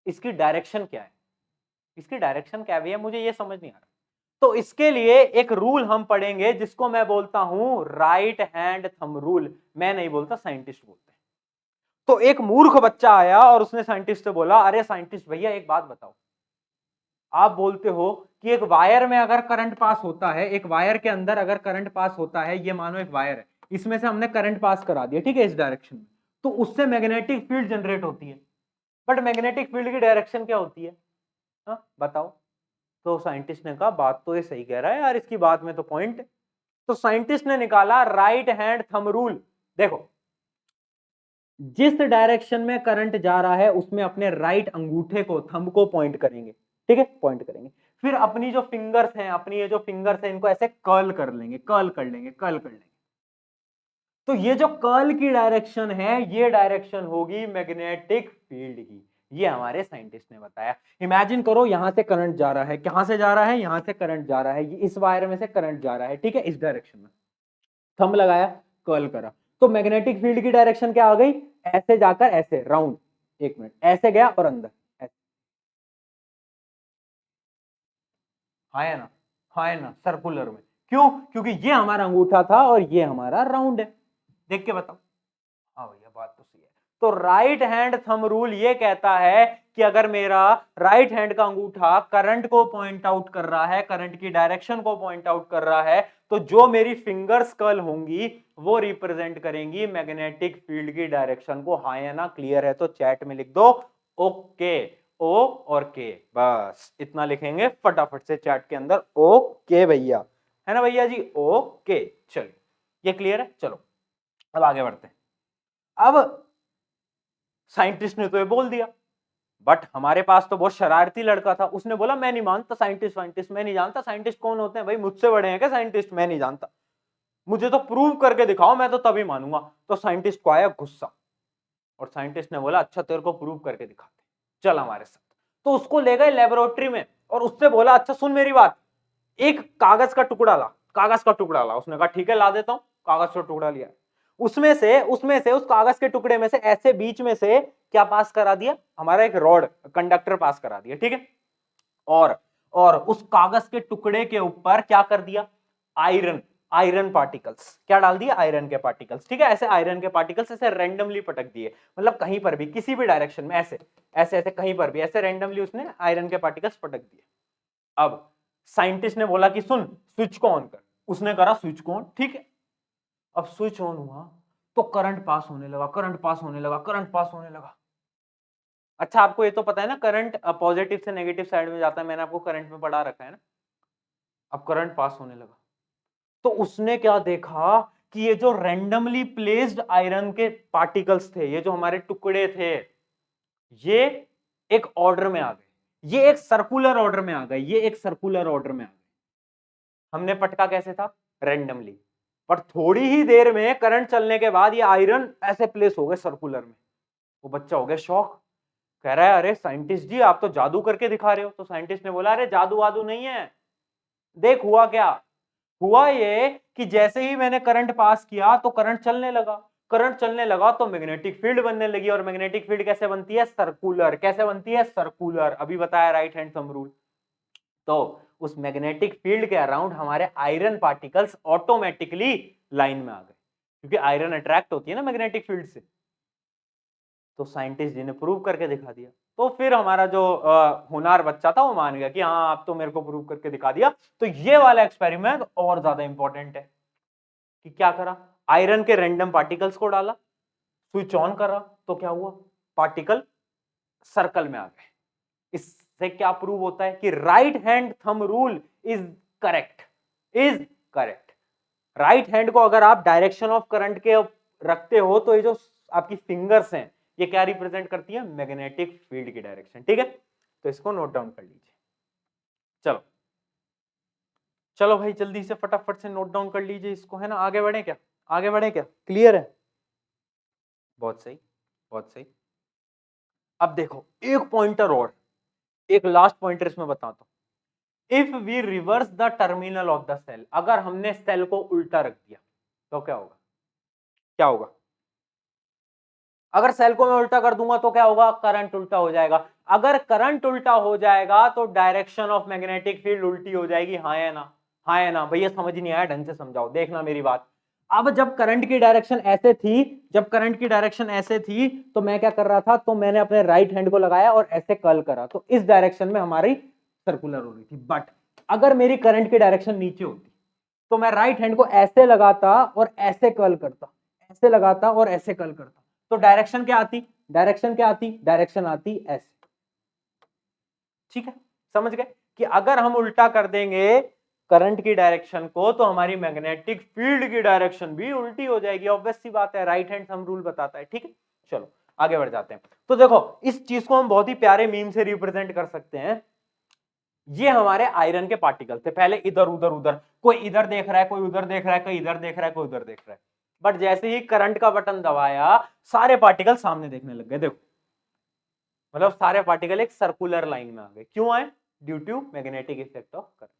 इसकी डायरेक्शन क्या है, इसकी डायरेक्शन क्या है भैया, मुझे ये समझ नहीं आ रहा। तो इसके लिए एक रूल हम पढ़ेंगे जिसको मैं बोलता हूं राइट हैंड थंब रूल। मैं नहीं बोलता, साइंटिस्ट बोलते हैं। तो एक मूर्ख बच्चा आया और उसने साइंटिस्ट से बोला, अरे साइंटिस्ट भैया एक बात बताओ, आप बोलते हो कि एक वायर में अगर करंट पास होता है, एक वायर के अंदर अगर करंट पास होता है, ये मानो एक वायर है, इसमें से हमने करंट पास करा दिया, ठीक है, इस डायरेक्शन में, तो उससे मैग्नेटिक फील्ड जनरेट होती है। बट मैग्नेटिक फील्ड की डायरेक्शन क्या होती है, हाँ बताओ। तो साइंटिस्ट ने कहा बात तो ये सही कह रहा है यार, इसकी बात में तो पॉइंट है। तो साइंटिस्ट ने निकाला राइट हैंड थंब रूल। देखो, जिस डायरेक्शन में करंट जा रहा है उसमें अपने राइट अंगूठे को, थंब को पॉइंट करेंगे, ठीक है, पॉइंट करेंगे। फिर अपनी जो फिंगर्स हैं, अपनी ये जो फिंगर्स हैं, इनको ऐसे कर्ल कर लेंगे, कर्ल कर लेंगे, कर्ल कर लेंगे। तो ये जो कर्ल की डायरेक्शन है, ये डायरेक्शन होगी मैग्नेटिक फील्ड की। ये हमारे साइंटिस्ट ने बताया। इमेजिन करो यहां से करंट जा रहा है, कहां से जा रहा है, यहां से करंट जा रहा है, ये इस वायर में से करंट जा रहा है, ठीक है, इस डायरेक्शन में। थंब लगाया, कर्ल करा, तो मैग्नेटिक फील्ड की डायरेक्शन क्या आ गई, ऐसे जाकर ऐसे राउंड, एक मिनट, ऐसे गया और अंदर ऐसे। हाँ है ना, हाँ है ना, सर्कुलर में। क्यों, क्योंकि ये हमारा अंगूठा था और ये हमारा राउंड है। देख के बताओ, हाँ भैया बात तो सही है। तो राइट हैंड थंब रूल ये कहता है कि अगर मेरा राइट हैंड का अंगूठा करंट को पॉइंट आउट कर रहा है, करंट की डायरेक्शन को पॉइंट आउट कर रहा है, तो जो मेरी फिंगर्स कर्ल होंगी वो रिप्रेजेंट करेंगी मैग्नेटिक फील्ड की डायरेक्शन को। हाँ या ना, क्लियर है तो चैट में लिख दो ओके, ओ और के, बस इतना लिखेंगे फटाफट से चैट के अंदर, ओके भैया, है ना भैया जी, ओके। चलिए ये क्लियर है, चलो अब आगे बढ़ते हैं। अब साइंटिस्ट ने तो ये बोल दिया, बट हमारे पास तो बहुत शरारती लड़का था, उसने बोला मैं नहीं मानता साइंटिस्ट, साइंटिस्ट मैं नहीं जानता, साइंटिस्ट कौन होते हैं भाई, मुझसे बड़े हैं क्या साइंटिस्ट, मैं नहीं जानता, मुझे तो प्रूव करके दिखाओ, मैं तो तभी मानूंगा। तो साइंटिस्ट को आया गुस्सा, और साइंटिस्ट ने बोला अच्छा तेरे को प्रूव करके दिखाते, चल हमारे साथ। तो उसको ले गए लेबोरेटरी में और उससे बोला अच्छा सुन मेरी बात, एक कागज का टुकड़ा ला, कागज का टुकड़ा ला। उसने कहा ठीक है ला देता हूं, कागज का टुकड़ा लिया। उसमें से उस कागज के टुकड़े में से ऐसे बीच में से क्या पास करा दिया, हमारा एक रॉड कंडक्टर पास करा दिया, ठीक है। और उस कागज के टुकड़े के ऊपर क्या कर दिया, आयरन, आयरन पार्टिकल्स, क्या डाल दिया, आयरन के पार्टिकल्स, ठीक है। ऐसे आयरन के पार्टिकल्स ऐसे रैंडमली पटक दिए, मतलब कहीं पर भी किसी भी डायरेक्शन में ऐसे ऐसे ऐसे कहीं पर भी ऐसे रैंडमली उसने आयरन के पार्टिकल्स पटक दिए। अब साइंटिस्ट ने बोला कि सुन स्विच को ऑन कर, उसने करा स्विच को ऑन, ठीक है। अब स्विच ऑन हुआ तो करंट पास होने लगा, करंट पास होने लगा, करंट पास होने लगा। अच्छा आपको ये तो पता है ना, करंट पॉजिटिव से नेगेटिव साइड में जाता है, मैंने आपको करंट में पढ़ा रखा है ना। अब करंट पास होने लगा तो उसने क्या देखा कि ये जो रैंडमली प्लेस्ड आयरन के पार्टिकल्स थे, ये जो हमारे टुकड़े थे, ये एक ऑर्डर में आ गए, ये एक सर्कुलर ऑर्डर में आ गए, ये एक सर्कुलर ऑर्डर में आ गए। हमने पटका कैसे था, रैंडमली, पर थोड़ी ही देर में करंट चलने के बाद ये आयरन ऐसे प्लेस हो गए सर्कुलर में। वो बच्चा हो गया शॉक, कह रहा है अरे साइंटिस्ट जी आप तो जादू करके दिखा रहे हो। तो साइंटिस्ट ने बोला अरे जादू वादू नहीं है, देख हुआ क्या, हुआ ये कि जैसे ही मैंने करंट पास किया तो करंट चलने लगा, करंट चलने लगा तो मैग्नेटिक फील्ड बनने लगी। और मैग्नेटिक फील्ड कैसे बनती है, सर्कुलर, कैसे बनती है, सर्कुलर, अभी बताया राइट हैंड थंब रूल। तो उस मैग्नेटिक फील्ड के अराउंड हमारे आयरन पार्टिकल्स ऑटोमेटिकली लाइन में आ गए, क्योंकि आयरन अट्रैक्ट होती है ना मैग्नेटिक फील्ड से। तो साइंटिस्ट जी ने प्रूव करके दिखा दिया। तो फिर हमारा जो होनहार बच्चा था वो मान गया कि हाँ आप तो मेरे को प्रूव करके दिखा दिया। तो ये वाला एक्सपेरिमेंट और ज्यादा इंपॉर्टेंट है कि क्या करा, आयरन के रैंडम पार्टिकल्स को डाला, स्विच ऑन करा तो क्या हुआ, पार्टिकल सर्कल में आ गए। इससे क्या प्रूव होता है कि right hand thumb rule is correct, is correct. Right hand को अगर आप डायरेक्शन ऑफ करंट के रखते हो तो ये जो आपकी फिंगर्स हैं ये क्या रिप्रेजेंट करती है, मैग्नेटिक फील्ड की डायरेक्शन। ठीक है, तो इसको नोट डाउन कर लीजिए। चलो चलो भाई जल्दी से फटाफट से नोट डाउन कर लीजिए इसको, है ना। आगे बढ़े क्या, आगे बढ़े क्या, क्लियर है, बहुत सही बहुत सही। अब देखो एक पॉइंटर और, एक लास्ट पॉइंटर इसमें बताता हूं। If we reverse the terminal of the cell, अगर हमने सेल को उल्टा रख दिया तो क्या होगा, क्या होगा, अगर सेल को मैं उल्टा कर दूंगा तो क्या होगा, करंट उल्टा हो जाएगा। अगर करंट उल्टा हो जाएगा तो डायरेक्शन ऑफ मैग्नेटिक फील्ड उल्टी हो जाएगी, हाँ या ना, हाँ या ना। भैया समझ नहीं आया, ढंग से समझाओ, देखना मेरी बात। अब जब करंट की डायरेक्शन ऐसे थी, जब करंट की डायरेक्शन ऐसे थी तो मैं क्या कर रहा था, तो मैंने अपने राइट हैंड को लगाया और ऐसे कर्ल करा, तो इस डायरेक्शन में हमारी सर्कुलर हो रही थी। बट अगर मेरी करंट की डायरेक्शन नीचे होती तो मैं राइट हैंड को ऐसे लगाता और ऐसे कर्ल करता, ऐसे लगाता और ऐसे कर्ल करता, तो डायरेक्शन क्या आती, डायरेक्शन क्या आती, डायरेक्शन आती ऐसे। ठीक है, समझ गए कि अगर हम उल्टा कर देंगे करंट की डायरेक्शन को तो हमारी मैग्नेटिक फील्ड की डायरेक्शन भी उल्टी हो जाएगी। ऑब्वियस सी बात है, राइट हैंड थंब रूल बताता है। ठीक है, चलो आगे बढ़ जाते हैं। तो देखो इस चीज को हम बहुत ही प्यारे मीम से रिप्रेजेंट कर सकते हैं। ये हमारे आयरन के पार्टिकल थे, पहले इधर उधर उधर, कोई इधर देख रहा है, कोई उधर देख रहा है, कोई इधर देख रहा है, कोई उधर देख रहा है। बट जैसे ही करंट का बटन दबाया सारे पार्टिकल सामने देखने लग गए। देखो मतलब सारे पार्टिकल एक सर्कुलर लाइन में आ गए, क्यों आए, due to magnetic effect of current.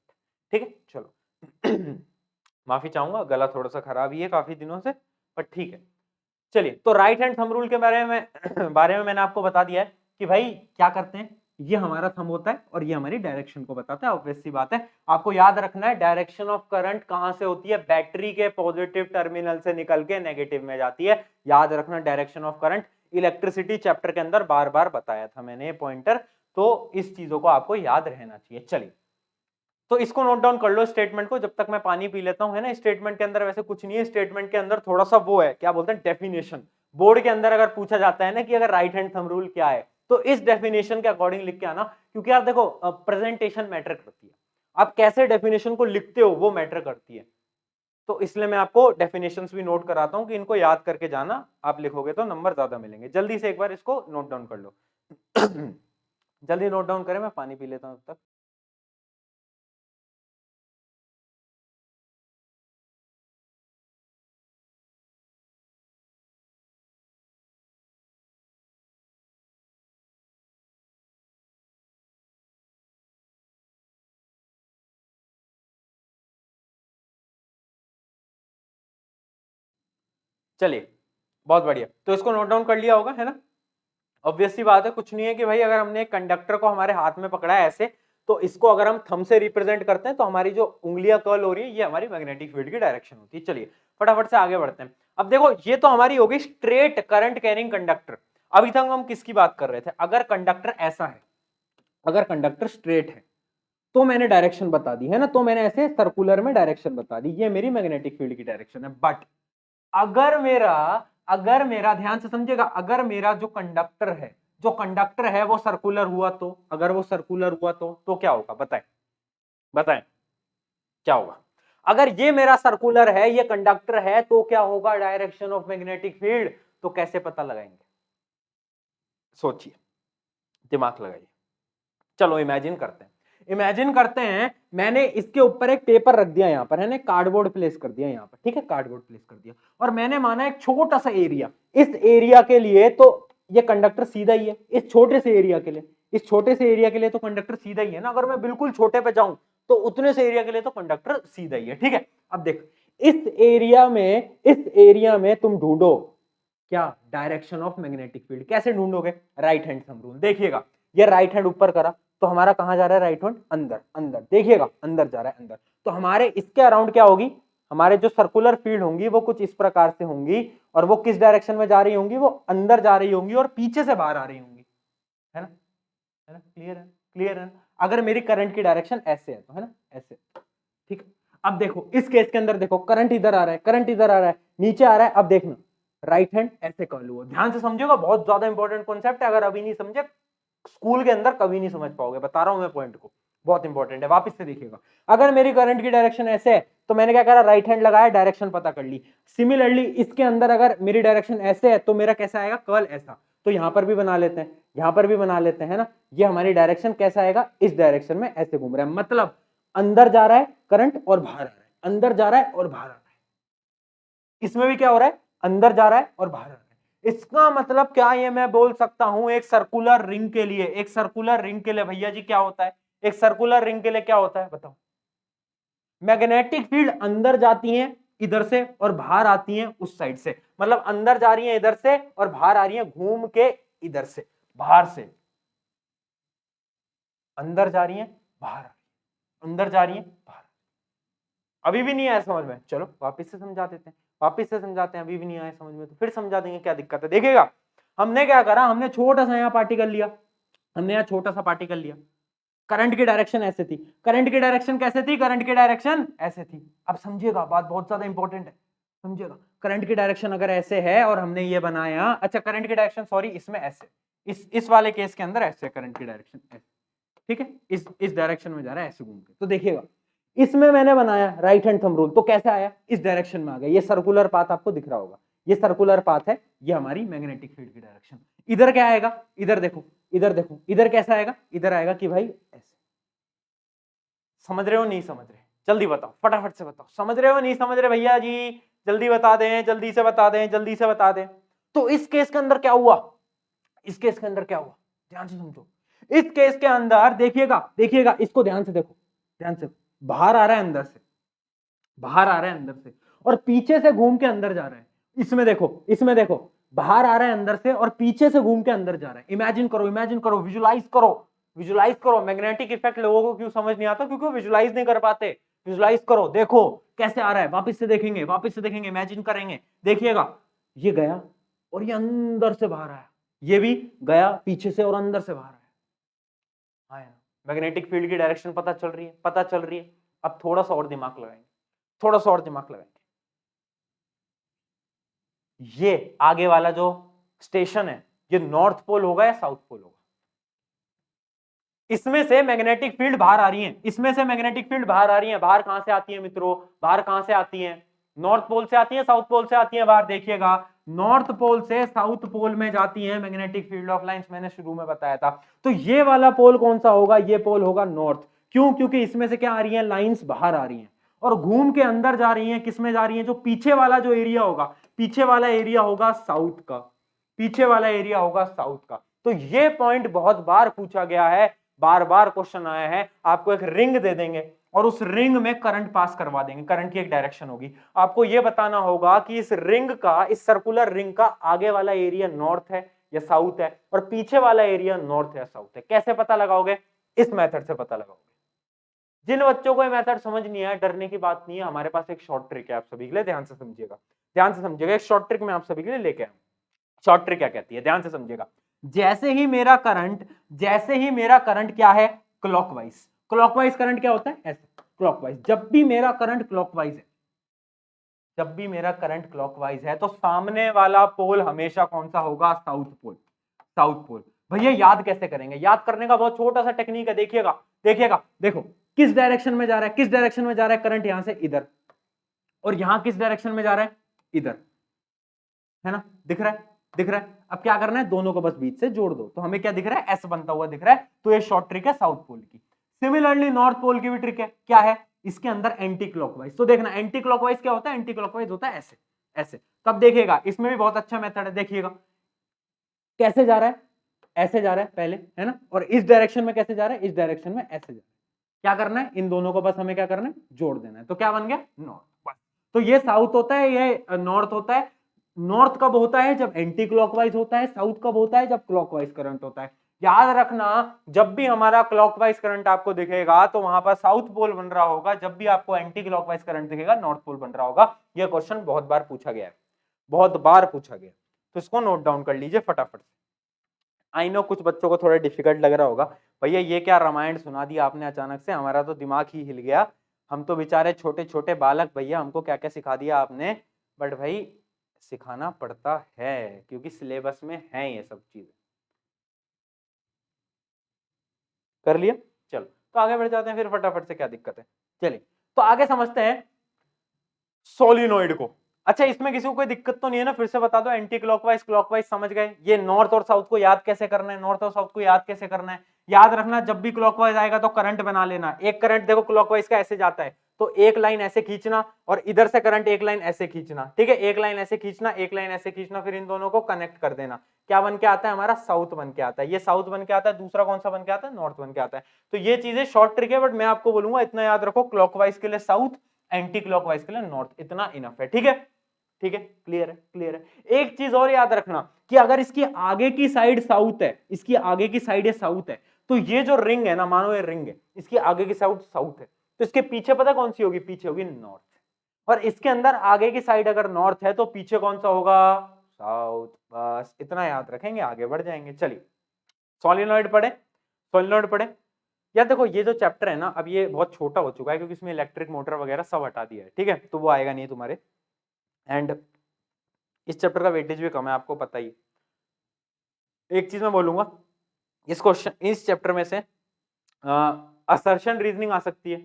ठीक है, चलो माफी चाहूंगा, गला थोड़ा सा खराब ही है काफी दिनों से, पर ठीक है। चलिए, तो राइट हैंड थंब रूल के बारे में बारे में मैंने आपको बता दिया है कि भाई क्या करते हैं, ये हमारा थंब होता है और ये हमारी डायरेक्शन को बताता है। ऑब्वियस सी बात है, आपको याद रखना है डायरेक्शन ऑफ करंट कहां से होती है, बैटरी के पॉजिटिव टर्मिनल से निकल के नेगेटिव में जाती है। याद रखना direction of current, electricity chapter के अंदर बार बार बताया था मैंने ये पॉइंटर, तो इस चीजों को आपको याद रहना चाहिए। चलिए, तो इसको नोट डाउन कर लो स्टेटमेंट को, जब तक मैं पानी पी लेता हूं, है ना। स्टेटमेंट के अंदर वैसे कुछ नहीं है, स्टेटमेंट के अंदर थोड़ा सा वो है, क्या बोलते हैं, डेफिनेशन। बोर्ड के अंदर अगर पूछा जाता है ना कि अगर राइट हैंड थंब रूल क्या है, तो इस डेफिनेशन के अकॉर्डिंग लिख के आना, क्योंकि यार देखो प्रेजेंटेशन मैटर करती है, आप कैसे डेफिनेशन को लिखते हो वो मैटर करती है। तो इसलिए मैं आपको डेफिनेशंस भी नोट कराता हूं कि इनको याद करके जाना, आप लिखोगे तो नंबर ज्यादा मिलेंगे। जल्दी से एक बार इसको नोट डाउन कर लो जल्दी नोट डाउन करें, मैं पानी पी लेता हूं तब तक। चलिए बहुत बढ़िया, तो इसको नोट डाउन कर लिया होगा, है ना। ऑब्वियस सी बात है, कुछ नहीं है कि भाई अगर हमने एक कंडक्टर को हमारे हाथ में पकड़ा है ऐसे, तो इसको अगर हम थंब से रिप्रेजेंट करते हैं तो हमारी जो उंगलियां कर्ल हो रही है ये हमारी मैग्नेटिक फील्ड की डायरेक्शन होती है। चलिए फटाफट से आगे बढ़ते हैं। अब देखो ये तो हमारी होगी स्ट्रेट करंट कैरिंग कंडक्टर। अभी तक हम किसकी बात कर रहे थे, अगर कंडक्टर ऐसा है, अगर कंडक्टर स्ट्रेट है तो मैंने डायरेक्शन बता दी, है ना, तो मैंने ऐसे सर्कुलर में डायरेक्शन बता दी, ये मेरी मैग्नेटिक फील्ड की डायरेक्शन है। बट अगर मेरा, अगर मेरा ध्यान से समझेगा, अगर मेरा जो कंडक्टर है, जो कंडक्टर है वो सर्कुलर हुआ, तो अगर वो सर्कुलर हुआ तो क्या होगा, बताएं बताएं क्या होगा। अगर ये मेरा सर्कुलर है, ये कंडक्टर है, तो क्या होगा, डायरेक्शन ऑफ मैग्नेटिक फील्ड। तो कैसे पता लगाएंगे, सोचिए, दिमाग लगाइए। चलो इमेजिन करते हैं, इमेजिन करते हैं मैंने इसके ऊपर एक पेपर रख दिया, यहां पर है ना, कार्डबोर्ड प्लेस कर दिया यहां पर, ठीक है, कार्डबोर्ड प्लेस कर दिया, और मैंने माना एक छोटा सा एरिया, इस एरिया के लिए तो ये कंडक्टर सीधा ही है, इस छोटे से एरिया के लिए, इस छोटे से एरिया के लिए तो कंडक्टर सीधा ही है ना। अगर मैं बिल्कुल छोटे पे जाऊं तो उतने से एरिया के लिए तो कंडक्टर सीधा ही है। ठीक है, अब देख इस एरिया में, इस एरिया में तुम ढूंढो क्या, डायरेक्शन ऑफ मैग्नेटिक फील्ड। कैसे ढूंढोगे, राइट हैंड थंब रूल। देखिएगा ये राइट हैंड ऊपर करा तो हमारा कहां जा रहा है, राइट हैंड अंदर, अंदर देखिएगा अंदर जा रहा है, अंदर। तो हमारे इसके अराउंड क्या होगी, हमारे जो सर्कुलर फील्ड होंगी वो कुछ इस प्रकार से होंगी, और वो किस डायरेक्शन में जा रही होंगी, वो अंदर जा रही होंगी और पीछे से बाहर आ रही होंगी, है ना, है ना, क्लियर है, क्लियर है। अगर मेरी करंट की डायरेक्शन ऐसे है तो, है ना, ऐसे, ठीक। अब देखो इस केस के अंदर देखो करंट इधर आ रहा है, करंट इधर आ रहा है, नीचे आ रहा है। अब देखना राइट हैंड ऐसे कर्ल हुआ। ध्यान से समझेगा, बहुत ज्यादा इंपॉर्टेंट कॉन्सेप्ट है, अगर अभी नहीं समझे स्कूल के अंदर कभी नहीं समझ पाओगे, बता रहा हूं मैं पॉइंट को, बहुत इंपॉर्टेंट है। वापस से देखिएगा, अगर मेरी करंट की डायरेक्शन ऐसे है तो मैंने क्या करा, राइट हैंड लगाया, डायरेक्शन पता कर ली। सिमिलरली इसके अंदर अगर मेरी डायरेक्शन ऐसे है तो मेरा कैसा आएगा, कर्ल ऐसा। तो यहां पर भी बना लेते हैं, यहां पर भी बना लेते हैं ना। ये हमारी डायरेक्शन कैसा आएगा, इस डायरेक्शन में ऐसे घूम रहा है, मतलब अंदर जा रहा है करंट और बाहर आ रहा है, अंदर जा रहा है और बाहर आ रहा है। इसमें भी क्या हो रहा है, अंदर जा रहा है और बाहर आ रहा है। इसका मतलब क्या, ये मैं बोल सकता हूं एक सर्कुलर रिंग के लिए, एक सर्कुलर रिंग के लिए भैया जी क्या होता है, एक सर्कुलर रिंग के लिए क्या होता है बताओ, मैग्नेटिक फील्ड अंदर जाती है इधर से और बाहर आती हैं उस साइड से, मतलब अंदर जा रही है इधर से और बाहर आ रही है घूम के इधर से, बाहर से अंदर जा रही है, बाहर अंदर जा रही है बाहर। अभी भी नहीं आया समझ में, चलो वापस से समझा देते हैं, वापस से समझाते हैं। अभी भी नहीं आया समझ में तो फिर समझा देंगे, क्या दिक्कत है। देखिएगा हमने क्या करा, हमने छोटा सा यहाँ पार्टिकल लिया, हमने यहाँ छोटा सा पार्टिकल लिया, करंट की डायरेक्शन ऐसे थी, करंट की डायरेक्शन कैसे थी, करंट की डायरेक्शन ऐसे थी। अब समझिएगा, बात बहुत ज्यादा इंपॉर्टेंट है, समझिएगा। करंट की डायरेक्शन अगर ऐसे है और हमने ये बनाया, अच्छा करंट की डायरेक्शन सॉरी इसमें ऐसे, इस वाले केस के अंदर ऐसे करंट की डायरेक्शन ऐसे, ठीक है, इस डायरेक्शन में जा रहा है ऐसे घूम के। तो देखिएगा इसमें मैंने बनाया राइट हैंड थंब रूल, तो कैसे आया, इस डायरेक्शन में आ गया। ये सर्कुलर पाथ आपको दिख रहा होगा, ये सर्कुलर पाथ है, ये हमारी मैग्नेटिक फील्ड की डायरेक्शन। इधर क्या आएगा, इधर देखो, इधर देखो, इधर कैसा आएगा, इधर आएगा कि भाई ऐसे। समझ रहे हो नहीं समझ रहे, जल्दी बताओ, फटाफट से बताओ, समझ रहे हो नहीं समझ रहे भैया जी, जल्दी बता दें, जल्दी से बता दें, जल्दी से बता दें। तो इस केस के अंदर क्या हुआ, इस केस के अंदर क्या हुआ, ध्यान से समझो। इस केस के अंदर देखिएगा, देखिएगा इसको ध्यान से देखो, ध्यान से, बाहर आ रहा है अंदर से, बाहर आ रहा है अंदर से और पीछे से घूम के अंदर जा रहा है। इसमें देखो, इसमें देखो, बाहर आ रहा है अंदर से और पीछे से घूम के अंदर जा रहा है। इमेजिन करो, इमेजिन करो, विजुलाइज करो, विजुलाइज करो। मैग्नेटिक इफेक्ट लोगों को क्यों समझ नहीं आता, क्योंकि वो विजुलाइज नहीं कर पाते। विजुलाइज करो, देखो कैसे आ रहा है, वापस से देखेंगे, वापस से देखेंगे, इमेजिन करेंगे। देखिएगा ये गया और ये अंदर से बाहर आया, ये भी गया पीछे से और अंदर से बाहर आया। मैग्नेटिक फील्ड की डायरेक्शन पता चल रही है, पता चल रही है। अब थोड़ा सा और दिमाग लगाएंगे, थोड़ा सा और दिमाग लगाएंगे। ये आगे वाला जो स्टेशन है, ये नॉर्थ पोल होगा या साउथ पोल होगा, इसमें से मैग्नेटिक फील्ड बाहर आ रही है, इसमें से मैग्नेटिक फील्ड बाहर आ रही है। बाहर कहां से आती है मित्रों, बाहर कहां से आती है, नॉर्थ पोल से आती है, साउथ पोल से आती है बाहर। देखिएगा नॉर्थ पोल से साउथ पोल में जाती है मैग्नेटिक फील्ड ऑफ लाइंस, मैंने शुरू में बताया था। तो ये वाला पोल कौन सा होगा, ये पोल होगा नॉर्थ। क्यों, क्योंकि इसमें से क्या आ रही है, लाइंस बाहर आ रही हैं और घूम के अंदर जा रही हैं। किसमें जा रही हैं, जो पीछे वाला जो एरिया होगा, पीछे वाला एरिया होगा साउथ का, पीछे वाला एरिया होगा साउथ का। तो ये पॉइंट बहुत बार पूछा गया है, बार बार क्वेश्चन आया है। आपको एक रिंग दे देंगे और उस रिंग में करंट पास करवा देंगे, करंट की एक डायरेक्शन होगी। आपको यह बताना होगा कि इस रिंग का, इस सर्कुलर रिंग का आगे वाला एरिया नॉर्थ है या साउथ है और पीछे वाला एरिया नॉर्थ या साउथ है। कैसे पता लगाओगे, इस मेथड से पता लगाओगे। जिन बच्चों को ये मेथड समझ नहीं आया, डरने की बात नहीं है, हमारे पास एक शॉर्ट ट्रिक है आप सभी के लिए, ध्यान से समझिएगा, ध्यान से समझिएगा। एक शॉर्ट ट्रिक मैं आप सभी के लिए लेके आया। शॉर्ट ट्रिक क्या कहती है, ध्यान से समझिएगा। जैसे ही मेरा करंट, जैसे ही मेरा करंट क्या है, क्लॉकवाइज, क्लॉकवाइज करंट क्या होता है, ऐसे क्लॉकवाइज। जब भी मेरा करंट क्लॉकवाइज है, जब भी मेरा करंट क्लॉकवाइज है, तो सामने वाला पोल हमेशा कौन सा होगा, साउथ पोल, साउथ पोल। भैया याद कैसे करेंगे, याद करने का बहुत छोटा सा टेक्निक है। देखिएगा, देखिएगा, देखो किस डायरेक्शन में जा रहा है, किस डायरेक्शन में जा रहा है करंट, यहां से इधर, और यहां किस डायरेक्शन में जा रहा है, इधर, है ना, दिख रहा है, दिख रहा है। अब क्या करना है, दोनों को बस बीच से जोड़ दो, तो हमें क्या दिख रहा है, एस बनता हुआ दिख रहा है। तो ये शॉर्ट ट्रिक है साउथ पोल की। सिमिलरली नॉर्थ पोल की भी ट्रिक है, क्या है, इसके अंदर एंटी क्लॉकवाइज। तो देखना एंटी क्लॉकवाइज क्या होता है, एंटी क्लॉकवाइज होता है ऐसे, ऐसे। तब देखिएगा इसमें भी बहुत अच्छा मेथड है। देखिएगा कैसे जा रहा है, ऐसे जा रहा है पहले, है ना, और इस डायरेक्शन में कैसे जा रहा है, इस डायरेक्शन में ऐसे जा रहा है। क्या करना है, इन दोनों को बस हमें क्या करना है, जोड़ देना है। तो क्या बन गया, नॉर्थ। बस, तो ये साउथ होता है, ये नॉर्थ होता है। नॉर्थ कब होता है, जब एंटी क्लॉकवाइज होता है। साउथ कब होता है, जब क्लॉकवाइज करंट होता है। याद रखना, जब भी हमारा क्लॉकवाइज करंट आपको दिखेगा तो वहां पर साउथ पोल बन रहा होगा, जब भी आपको एंटी क्लॉकवाइज करंट दिखेगा नॉर्थ पोल बन रहा होगा। यह क्वेश्चन बहुत बार पूछा गया है, बहुत बार पूछा गया, तो इसको नोट डाउन कर लीजिए फटाफट से। आई नो कुछ बच्चों को थोड़ा डिफिकल्ट लग रहा होगा, भैया ये क्या रामायण सुना दिया आपने अचानक से, हमारा तो दिमाग ही हिल गया। हम तो बेचारे छोटे छोटे बालक, भैया हमको क्या क्या सिखा दिया आपने। बट भाई सिखाना पड़ता है क्योंकि सिलेबस में है ये सब चीजें। कर लिया? चलो तो आगे बढ़ जाते हैं फिर फटाफट से, क्या दिक्कत है। चलिए तो आगे समझते हैं सोलिनॉइड को। अच्छा इसमें किसी को कोई दिक्कत तो नहीं है ना? फिर से बता दो, एंटी क्लॉकवाइज क्लॉकवाइज समझ गए। ये नॉर्थ और साउथ को याद कैसे करना है, नॉर्थ और साउथ को याद कैसे करना है, याद रखना जब भी क्लॉकवाइज आएगा तो करंट बना लेना। एक करंट देखो क्लॉकवाइज का ऐसे जाता है तो एक लाइन ऐसे खींचना और इधर से करंट एक लाइन ऐसे खींचना, ठीक है, एक लाइन ऐसे खींचना, एक लाइन ऐसे खींचना, फिर इन दोनों को कनेक्ट कर देना। क्या बन के आता है हमारा? साउथ बन के आता है। ये साउथ बन के आता है, दूसरा कौन सा बन के आता है? नॉर्थ बन के आता है। तो ये चीजें शॉर्ट ट्रिक है, बट मैं आपको बोलूंगा इतना याद रखो, क्लॉकवाइज के लिए साउथ, एंटी क्लॉकवाइज के लिए नॉर्थ, इतना इनफ है। ठीक है, ठीक है, क्लियर है, क्लियर है। एक चीज और याद रखना कि अगर इसकी आगे की साइड साउथ है, इसकी आगे की साइड ये साउथ है, तो ये जो रिंग है ना, मानो ये रिंग है, इसकी आगे की साइड साउथ है, तो इसके पीछे पता कौन सी होगी? पीछे होगी नॉर्थ। और इसके अंदर आगे की साइड अगर नॉर्थ है तो पीछे कौन सा होगा? साउथ। बस इतना याद रखेंगे, आगे बढ़ जाएंगे। चलिए सोलिनॉइड पढ़े, सोलिनॉइड पढ़े। यार देखो ये जो चैप्टर है ना, अब ये बहुत छोटा हो चुका है क्योंकि इसमें इलेक्ट्रिक मोटर वगैरह सब हटा दिया है, ठीक है, तो वो आएगा नहीं तुम्हारे। एंड इस चैप्टर का वेटेज भी कम है, आपको पता ही। एक चीज मैं बोलूंगा, इस क्वेश्चन, इस चैप्टर में से असर्शन रीजनिंग आ सकती है,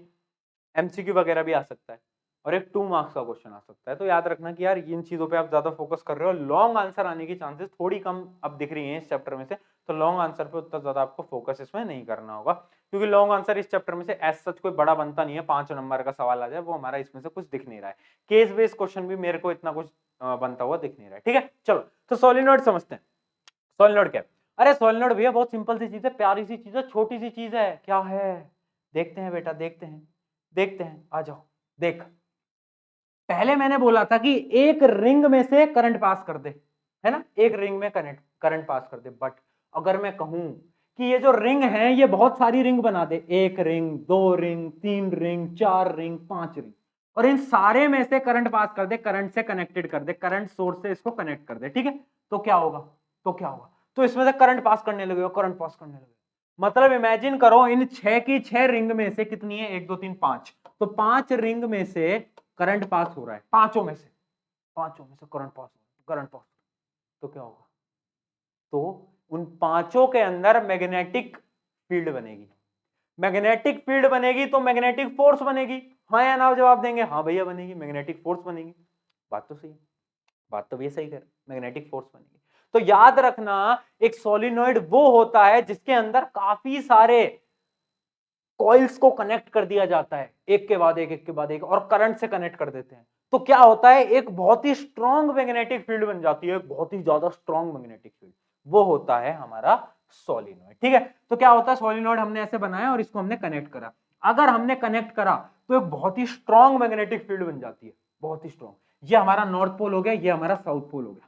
एमसीक्यू वगैरह भी आ सकता है, और एक 2 मार्क्स का क्वेश्चन आ सकता है। तो याद रखना कि यार इन चीजों पे आप ज्यादा फोकस कर रहे हो, लॉन्ग आंसर आने की चांसेस थोड़ी कम अब दिख रही हैं इस चैप्टर में से, तो लॉन्ग आंसर पे उतना ज्यादा आपको फोकस इसमें नहीं करना होगा, क्योंकि लॉन्ग आंसर इस चैप्टर में से एज सच कोई बड़ा बनता नहीं है। 5 नंबर का सवाल आ जाए वो हमारा इसमें से कुछ दिख नहीं रहा है। केस बेस्ड क्वेश्चन भी मेरे को इतना कुछ बनता हुआ दिख नहीं रहा है। ठीक है, चलो तो सोलिनॉइड समझते हैं। सोलिनॉइड क्या है? अरे सोलिनॉइड भैया बहुत सिंपल सी चीज है, प्यारी सी चीज है, छोटी सी चीज है। क्या है? देखते हैं बेटा, देखते हैं, देखते हैं, आ जाओ। देख, पहले मैंने बोला था कि एक रिंग में से करंट पास कर दे, है ना, एक रिंग में करंट करंट पास कर दे। बट अगर मैं कहूं कि ये जो रिंग है ये बहुत सारी रिंग बना दे, एक रिंग, दो रिंग, तीन रिंग, चार रिंग, पांच रिंग, और इन सारे में से करंट पास कर दे, करंट से कनेक्टेड कर दे, करंट सोर्स से इसको कनेक्ट कर दे, ठीक है, तो क्या होगा? तो क्या होगा? तो इसमें से करंट पास करने लगेगा, करंट पास करने लगेगा। मतलब इमेजिन करो इन 6 की 6 रिंग में से कितनी है? 1 2 3 5, तो 5 रिंग में से करंट पास हो रहा है, पांचों में से, पांचों में से करंट पास हो रहा है, करंट पास। तो क्या होगा? तो उन पांचों के अंदर मैग्नेटिक फील्ड बनेगी। मैग्नेटिक फील्ड बनेगी तो मैग्नेटिक फोर्स बनेगी। हाँ या ना जवाब देंगे? हाँ भैया बनेगी, मैग्नेटिक फोर्स बनेगी। बात तो सही है, बात तो भैया सही कर, मैग्नेटिक फोर्स बनेगी। तो याद रखना एक सोलिनॉइड वो होता है जिसके अंदर काफी सारे कॉइल्स को कनेक्ट कर दिया जाता है, एक के बाद एक, एक के बाद एक, और करंट से कनेक्ट कर देते हैं। तो क्या होता है? एक बहुत ही स्ट्रॉन्ग मैग्नेटिक फील्ड बन जाती है, बहुत ही ज्यादा स्ट्रॉन्ग मैग्नेटिक फील्ड, वो होता है हमारा सोलिनॉइड। ठीक है, तो क्या होता है? सोलिनॉइड हमने ऐसे बनाया और इसको हमने कनेक्ट करा। अगर हमने कनेक्ट करा तो एक बहुत ही स्ट्रॉन्ग मैग्नेटिक फील्ड बन जाती है, बहुत ही स्ट्रॉन्ग। ये हमारा नॉर्थ पोल हो गया, ये हमारा साउथ पोल हो गया।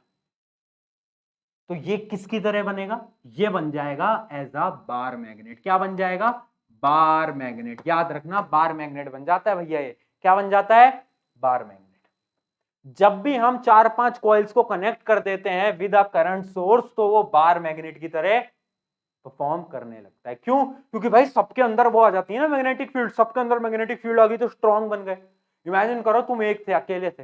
तो ये किसकी तरह बनेगा? ये बन जाएगा एज अ बार मैग्नेट। क्या बन जाएगा? Bar magnet. याद रखना बार मैग्नेट बन जाता है भैया। ये क्या बन जाता है? Bar magnet. जब भी हम 4-5 कॉइल्स को कनेक्ट कर देते हैं विद अ करंट सोर्स, तो वो बार मैग्नेट की तरह परफॉर्म करने लगता है। क्यों? क्योंकि भाई सबके अंदर वो आ जाती है ना मैग्नेटिक फील्ड, सबके अंदर मैग्नेटिक फील्ड आ गई तो स्ट्रांग बन गए। इमेजिन करो तुम एक थे, अकेले थे,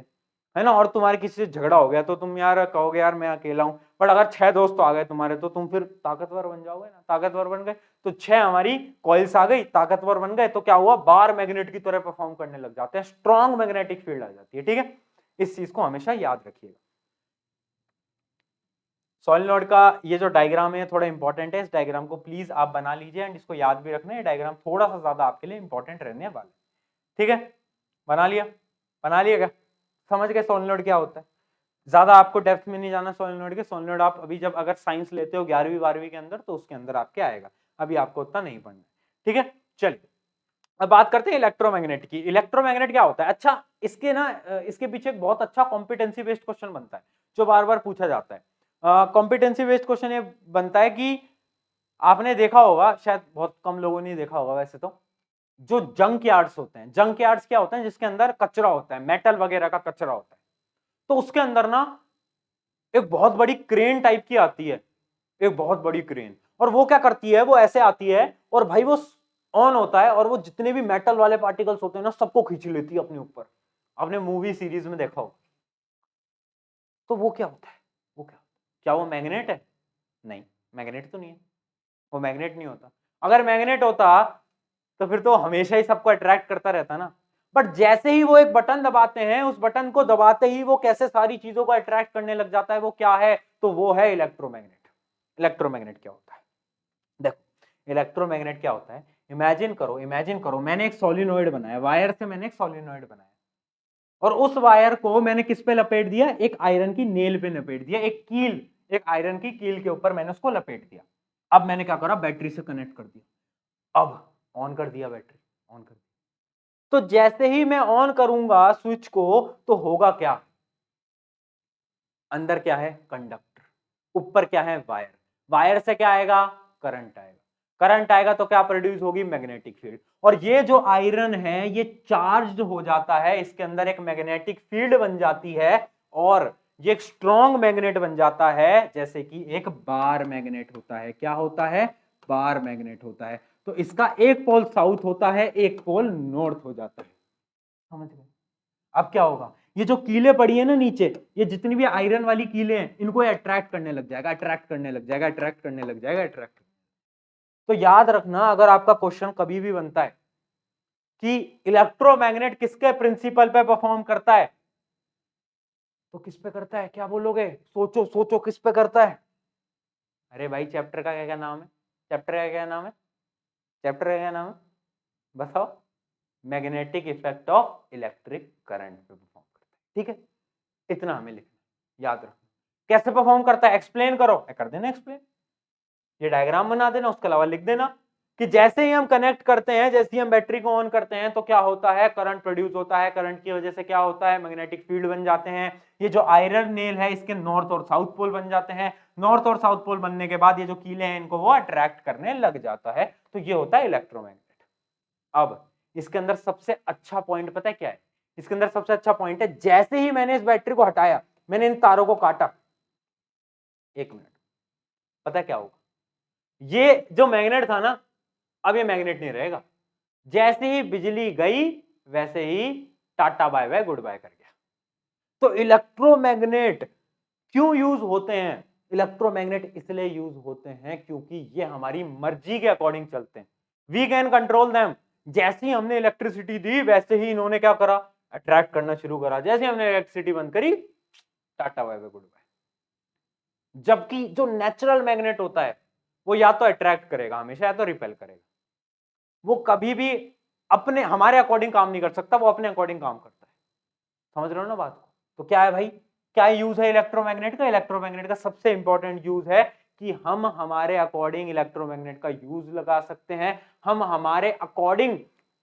है ना, और तुम्हारे किसी से झगड़ा हो गया तो तुम यार कहोगे यार मैं अकेला हूं, बट अगर 6 दोस्त आ गए तुम्हारे तो तुम फिर ताकतवर बन जाओगे ना, ताकतवर बन गए तो 6 हमारी कॉइल्स आ गई, ताकतवर बन गए, तो क्या हुआ? बार मैग्नेट की तरह परफॉर्म करने लग जाते हैं, स्ट्रॉन्ग मैग्नेटिक फील्ड आ जाती है। ठीक है, इस चीज को हमेशा याद रखिएगा। सोलिनॉइड का ये जो डायग्राम है थोड़ा इंपॉर्टेंट है, इस डायग्राम को प्लीज आप बना लीजिए एंड इसको याद भी रखना है। डायग्राम थोड़ा सा ज्यादा आपके लिए इंपॉर्टेंट रहने वाला है। ठीक है, बना लिया? बना लिया क्या? समझ गए सोलिनॉइड क्या होता है? ज्यादा आपको डेप्थ में नहीं जाना सोलिनॉइड के। सोलिनॉइड आप अभी जब अगर साइंस लेते हो 11वीं 12वीं के अंदर तो उसके अंदर आपके आएगा, अभी आपको उतना नहीं पढ़ना। ठीक है, चलिए अब बात करते हैं इलेक्ट्रोमैग्नेट की। इलेक्ट्रोमैग्नेट क्या होता है? अच्छा इसके ना इसके पीछे एक बहुत अच्छा कॉम्पिटेंसी बेस्ड क्वेश्चन बनता है जो बार बार पूछा जाता है। कॉम्पिटेंसी बेस्ड क्वेश्चन ये बनता है कि आपने देखा होगा, शायद बहुत कम लोगों ने देखा होगा वैसे तो, जो जंक यार्ड्स होते हैं, जंक यार्ड्स क्या होते हैं? जिसके अंदर कचरा होता है, मेटल वगैरह का कचरा होता है, तो उसके अंदर ना एक बहुत बड़ी क्रेन टाइप की आती है, एक बहुत बड़ी क्रेन, और वो क्या करती है? वो ऐसे आती है और भाई वो ऑन होता है और वो जितने भी मेटल वाले पार्टिकल्स होते हैं ना सबको खींच लेती है अपने ऊपर। आपने मूवी सीरीज में देखा हो, तो वो क्या होता है, वो क्या होता है? क्या वो मैग्नेट है? नहीं, मैग्नेट तो नहीं है, वो मैग्नेट नहीं होता। अगर मैग्नेट होता तो फिर तो हमेशा ही सबको अट्रैक्ट करता रहता ना। बट जैसे ही वो एक बटन दबाते हैं, उस बटन को दबाते ही वो कैसे सारी चीजों को अट्रैक्ट करने लग जाता है, वो क्या है? तो वो है इलेक्ट्रोमैग्नेट। इलेक्ट्रोमैग्नेट क्या होता है? देखो इलेक्ट्रोमैग्नेट क्या होता है, इमेजिन करो मैंने एक सोलिनॉइड बनाया, वायर से मैंने एक सोलिनॉइड बनाया और उस वायर को मैंने किस पे लपेट दिया, एक आयरन की नेल पे लपेट दिया, एक आयरन की कील के ऊपर मैंने उसको लपेट दिया। अब मैंने क्या करा, बैटरी से कनेक्ट कर दिया, अब ऑन कर दिया, बैटरी ऑन कर दिया। तो जैसे ही मैं ऑन करूंगा स्विच को, तो होगा क्या, अंदर क्या है, कंडक्टर, ऊपर क्या है, वायर, वायर से क्या आएगा, करंट आएगा, करंट आएगा तो क्या प्रोड्यूस होगी, मैग्नेटिक फील्ड। और ये जो आयरन है ये चार्ज्ड हो जाता है, इसके अंदर एक मैग्नेटिक फील्ड बन जाती है और ये एक स्ट्रॉन्ग मैग्नेट बन जाता है, जैसे कि एक बार मैग्नेट होता है। क्या होता है, बार मैग्नेट होता है। तो इसका एक पोल साउथ होता है, एक पोल नॉर्थ हो जाता है। समझ गए? अब क्या होगा, ये जो कीलें पड़ी है ना नीचे, ये जितनी भी आयरन वाली कीलें हैं, इनको अट्रैक्ट करने लग जाएगा, अट्रैक्ट करने लग जाएगा, अट्रैक्ट करने लग जाएगा, अट्रैक्ट। तो याद रखना, अगर आपका क्वेश्चन कभी भी बनता है कि इलेक्ट्रोमैग्नेट किसके प्रिंसिपल पे परफॉर्म करता है, तो किस पे करता है, क्या बोलोगे, सोचो सोचो किस पे करता है। अरे भाई चैप्टर का क्या क्या नाम है, चैप्टर का क्या नाम है, चैप्टर का क्या नाम है, बताओ। Magnetic effect of electric current पे परफॉर्म करता है। ठीक है, इतना हमें लिखना, याद रखना। कैसे परफॉर्म करता है, एक्सप्लेन करो, कर देना एक्सप्लेन, ये डायग्राम बना देना, उसके अलावा लिख देना कि जैसे ही हम कनेक्ट करते हैं, जैसे ही हम बैटरी को ऑन करते हैं, तो क्या होता है, करंट प्रोड्यूस होता है, करंट की वजह से क्या होता है, मैग्नेटिक फील्ड बन जाते हैं। ये जो आयरन नेल है इसके नॉर्थ और साउथ पोल बन जाते हैं, नॉर्थ और साउथ पोल बनने के बाद ये जो कीले हैं इनको वो अट्रैक्ट करने लग जाता है। तो ये होता है इलेक्ट्रोमैग्नेट। अब इसके अंदर सबसे अच्छा पॉइंट पता है क्या है, इसके अंदर सबसे अच्छा पॉइंट है, जैसे ही मैंने इस बैटरी को हटाया, मैंने इन तारों को काटा, एक मिनट, पता है क्या होगा, ये जो मैग्नेट था ना, अब ये मैग्नेट नहीं रहेगा। जैसे ही बिजली गई वैसे ही ta-ta bye bye goodbye कर गया। तो इलेक्ट्रोमैग्नेट क्यों यूज होते हैं, इलेक्ट्रोमैग्नेट इसलिए यूज होते हैं क्योंकि ये हमारी मर्जी के अकॉर्डिंग चलते हैं, वी कैन कंट्रोल देम। जैसे ही हमने इलेक्ट्रिसिटी दी वैसे ही इन्होंने क्या करा, अट्रैक्ट करना शुरू करा, जैसे ही हमने इलेक्ट्रिसिटी बंद करी, tata bye bye goodbye. जबकि जो नेचुरल मैग्नेट होता है वो या तो अट्रैक्ट करेगा हमेशा, या तो रिपेल करेगा, वो कभी भी अपने हमारे अकॉर्डिंग काम नहीं कर सकता, वो अपने अकॉर्डिंग काम करता है। समझ रहे हो ना बात को? तो क्या है भाई, क्या यूज है इलेक्ट्रोमैग्नेट का, इलेक्ट्रोमैग्नेट का सबसे इंपॉर्टेंट यूज है कि हम हमारे अकॉर्डिंग इलेक्ट्रोमैग्नेट का यूज लगा सकते हैं, हम हमारे अकॉर्डिंग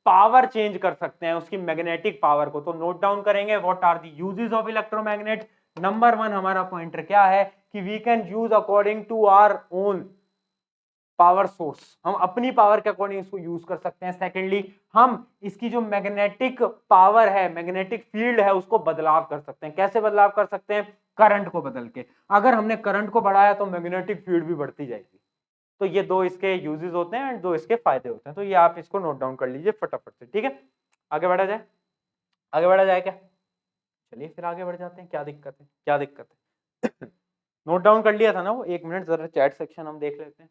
पावर चेंज कर सकते हैं उसकी मैग्नेटिक पावर को। तो नोट डाउन करेंगे, what are the uses of electromagnet. Number 1 हमारा पॉइंटर क्या है कि we can use according to our own power source, हम अपनी पावर के अकॉर्डिंग इसको यूज कर सकते हैं। सेकेंडली, हम इसकी जो मैग्नेटिक पावर है, मैग्नेटिक फील्ड है, उसको बदलाव कर सकते हैं। कैसे बदलाव कर सकते हैं, करंट को बदल के। अगर हमने करंट को बढ़ाया तो मैग्नेटिक फील्ड भी बढ़ती जाएगी। तो ये दो इसके यूजेस होते हैं, दो इसके फायदे होते हैं। तो ये आप इसको नोट डाउन कर लीजिए फटाफट से। ठीक है, आगे बढ़ा जाए, आगे बढ़ा जाए क्या, चलिए फिर आगे बढ़ जाते हैं। क्या दिक्कत है, क्या दिक्कत है नोट डाउन कर लिया था ना वो, एक मिनट जरा चैट सेक्शन हम देख लेते हैं।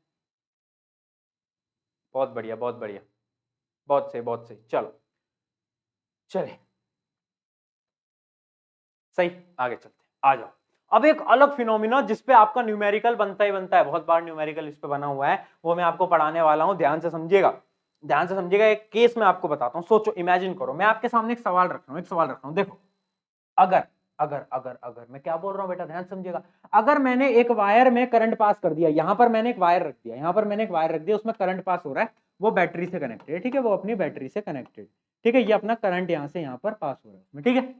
बहुत बढ़िया, बहुत बढ़िया, बहुत सही, बहुत सही, चलो चलिए सही, आगे चलते हैं, आ जाओ। अब एक अलग फिनोमिना जिसपे आपका न्यूमेरिकल बनता ही बनता है, बहुत बार न्यूमेरिकल इस पे बना हुआ है, वो मैं आपको पढ़ाने वाला हूं, ध्यान से समझिएगा, ध्यान से समझिएगा। एक केस मैं आपको बताता हूं, सोचो, इमेजिन करो, मैं आपके सामने एक सवाल रख रहा हूं, एक सवाल रख रहा हूं, देखो, अगर अगर अगर अगर मैं क्या बोल रहा हूं बेटा, ध्यान समझिएगा। अगर मैंने एक वायर में करंट पास कर दिया, यहां पर मैंने एक वायर रख दिया, यहां पर मैंने एक वायर रख दिया, उसमें करंट पास हो रहा है, वो बैटरी से कनेक्टेड है, ठीक है, वो अपनी बैटरी से कनेक्टेड, ठीक है, ये अपना करंट यहां से यहां पर पास हो रहा है उसमें, ठीक है।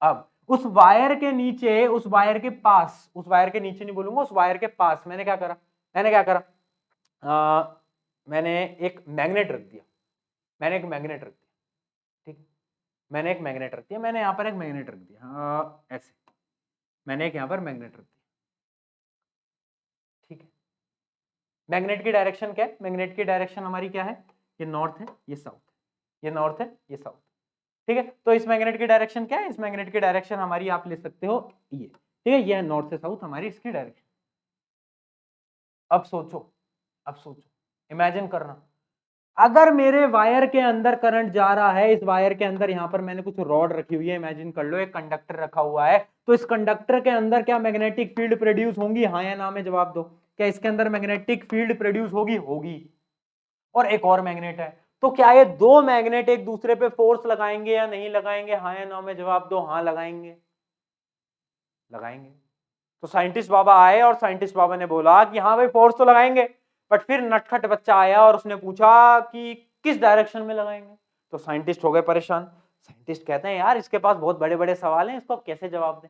अब उस वायर के नीचे, उस वायर के पास, उस वायर के नीचे नहीं बोलूंगा, उस वायर के पास मैंने क्या करा, मैंने क्या करा, मैंने एक मैग्नेट रख दिया, मैंने एक मैग्नेट रख दिया, ठीक है, मैंने एक मैग्नेट रख दिया, मैंने यहां पर एक मैग्नेट रख दिया, ऐसे मैंने एक यहां पर मैग्नेट रख दिया, ठीक है। मैग्नेट की डायरेक्शन क्या है, मैग्नेट की डायरेक्शन हमारी क्या है, ये नॉर्थ है, ये साउथ है, ये नॉर्थ है, ये साउथ, ठीक है। तो इस मैग्नेट की डायरेक्शन क्या है, इस मैग्नेट की डायरेक्शन हमारी आप ले सकते हो ये, ठीक है, ये है नॉर्थ से साउथ हमारी इसकी डायरेक्शन। अब सोचो, इमेजिन करना, अगर मेरे वायर के अंदर करंट जा रहा है, इस वायर के अंदर यहां पर मैंने कुछ रॉड रखी हुई है, इमेजिन कर लो एक कंडक्टर रखा हुआ है, तो इस कंडक्टर के अंदर क्या मैग्नेटिक फील्ड प्रोड्यूस होंगी? हाँ या ना में जवाब दो। क्या इसके अंदर मैग्नेटिक फील्ड प्रोड्यूस होगी? होगी। और एक और मैग्नेट है, तो क्या ये दो मैग्नेट एक दूसरे पे फोर्स लगाएंगे या नहीं लगाएंगे? हाँ या ना में जवाब दो। हाँ लगाएंगे, लगाएंगे। तो साइंटिस्ट बाबा आए और साइंटिस्ट बाबा ने बोला कि हाँ भाई फोर्स तो लगाएंगे, बट फिर नटखट बच्चा आया और उसने पूछा कि किस डायरेक्शन में लगाएंगे। तो साइंटिस्ट हो गए परेशान। साइंटिस्ट कहते हैं यार इसके पास बहुत बड़े बड़े सवाल हैं, इसको कैसे जवाब दें।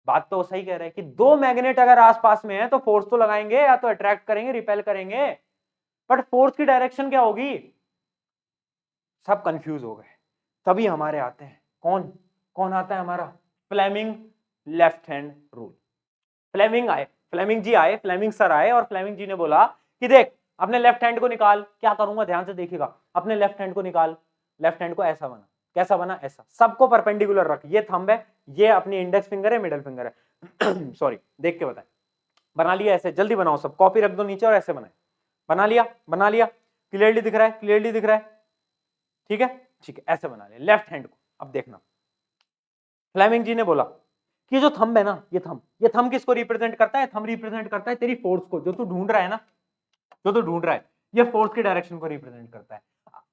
बात तो सही कह रहे हैं कि दो मैग्नेट अगर आसपास में है तो फोर्स तो लगाएंगे, या तो अट्रैक्ट करेंगे, रिपेल करेंगे, बट फोर्स की डायरेक्शन क्या होगी? सब कंफ्यूज हो गए। तभी हमारे आते हैं कौन? कौन आता है हमारा? Fleming left hand rule. Fleming ji आए, फ्लेमिंग सर आए और फ्लेमिंग जी ने बोला कि देख अपने लेफ्ट हैंड को निकाल। क्या करूंगा ध्यान से देखिएगा, अपने लेफ्ट हैंड को निकाल। लेफ्ट हैंड को ऐसा बना। कैसा बना? ऐसा। सबको परपेंडिकुलर रख। ये थंब है, ये अपनी इंडेक्स फिंगर है, मिडिल फिंगर है। सॉरी, देख के बताए। बना लिया ऐसे, जल्दी बनाओ, सब कॉपी रख दो नीचे और ऐसे बनाए। बना लिया, बना लिया, क्लियरली दिख रहा है, क्लियरली दिख रहा है, ठीक है, ठीक है, ऐसे बना लिया लेफ्ट हैंड को। अब देखना, फ्लेमिंग जी ने बोला कि जो थंब है ना, ये थंब किसको रिप्रेजेंट करता है? थंब रिप्रेजेंट करता है तेरी फोर्स को, जो तू ढूंढ रहा है ना, जो तू ढूंढ रहा है, ये फोर्स की डायरेक्शन को रिप्रेजेंट करता है।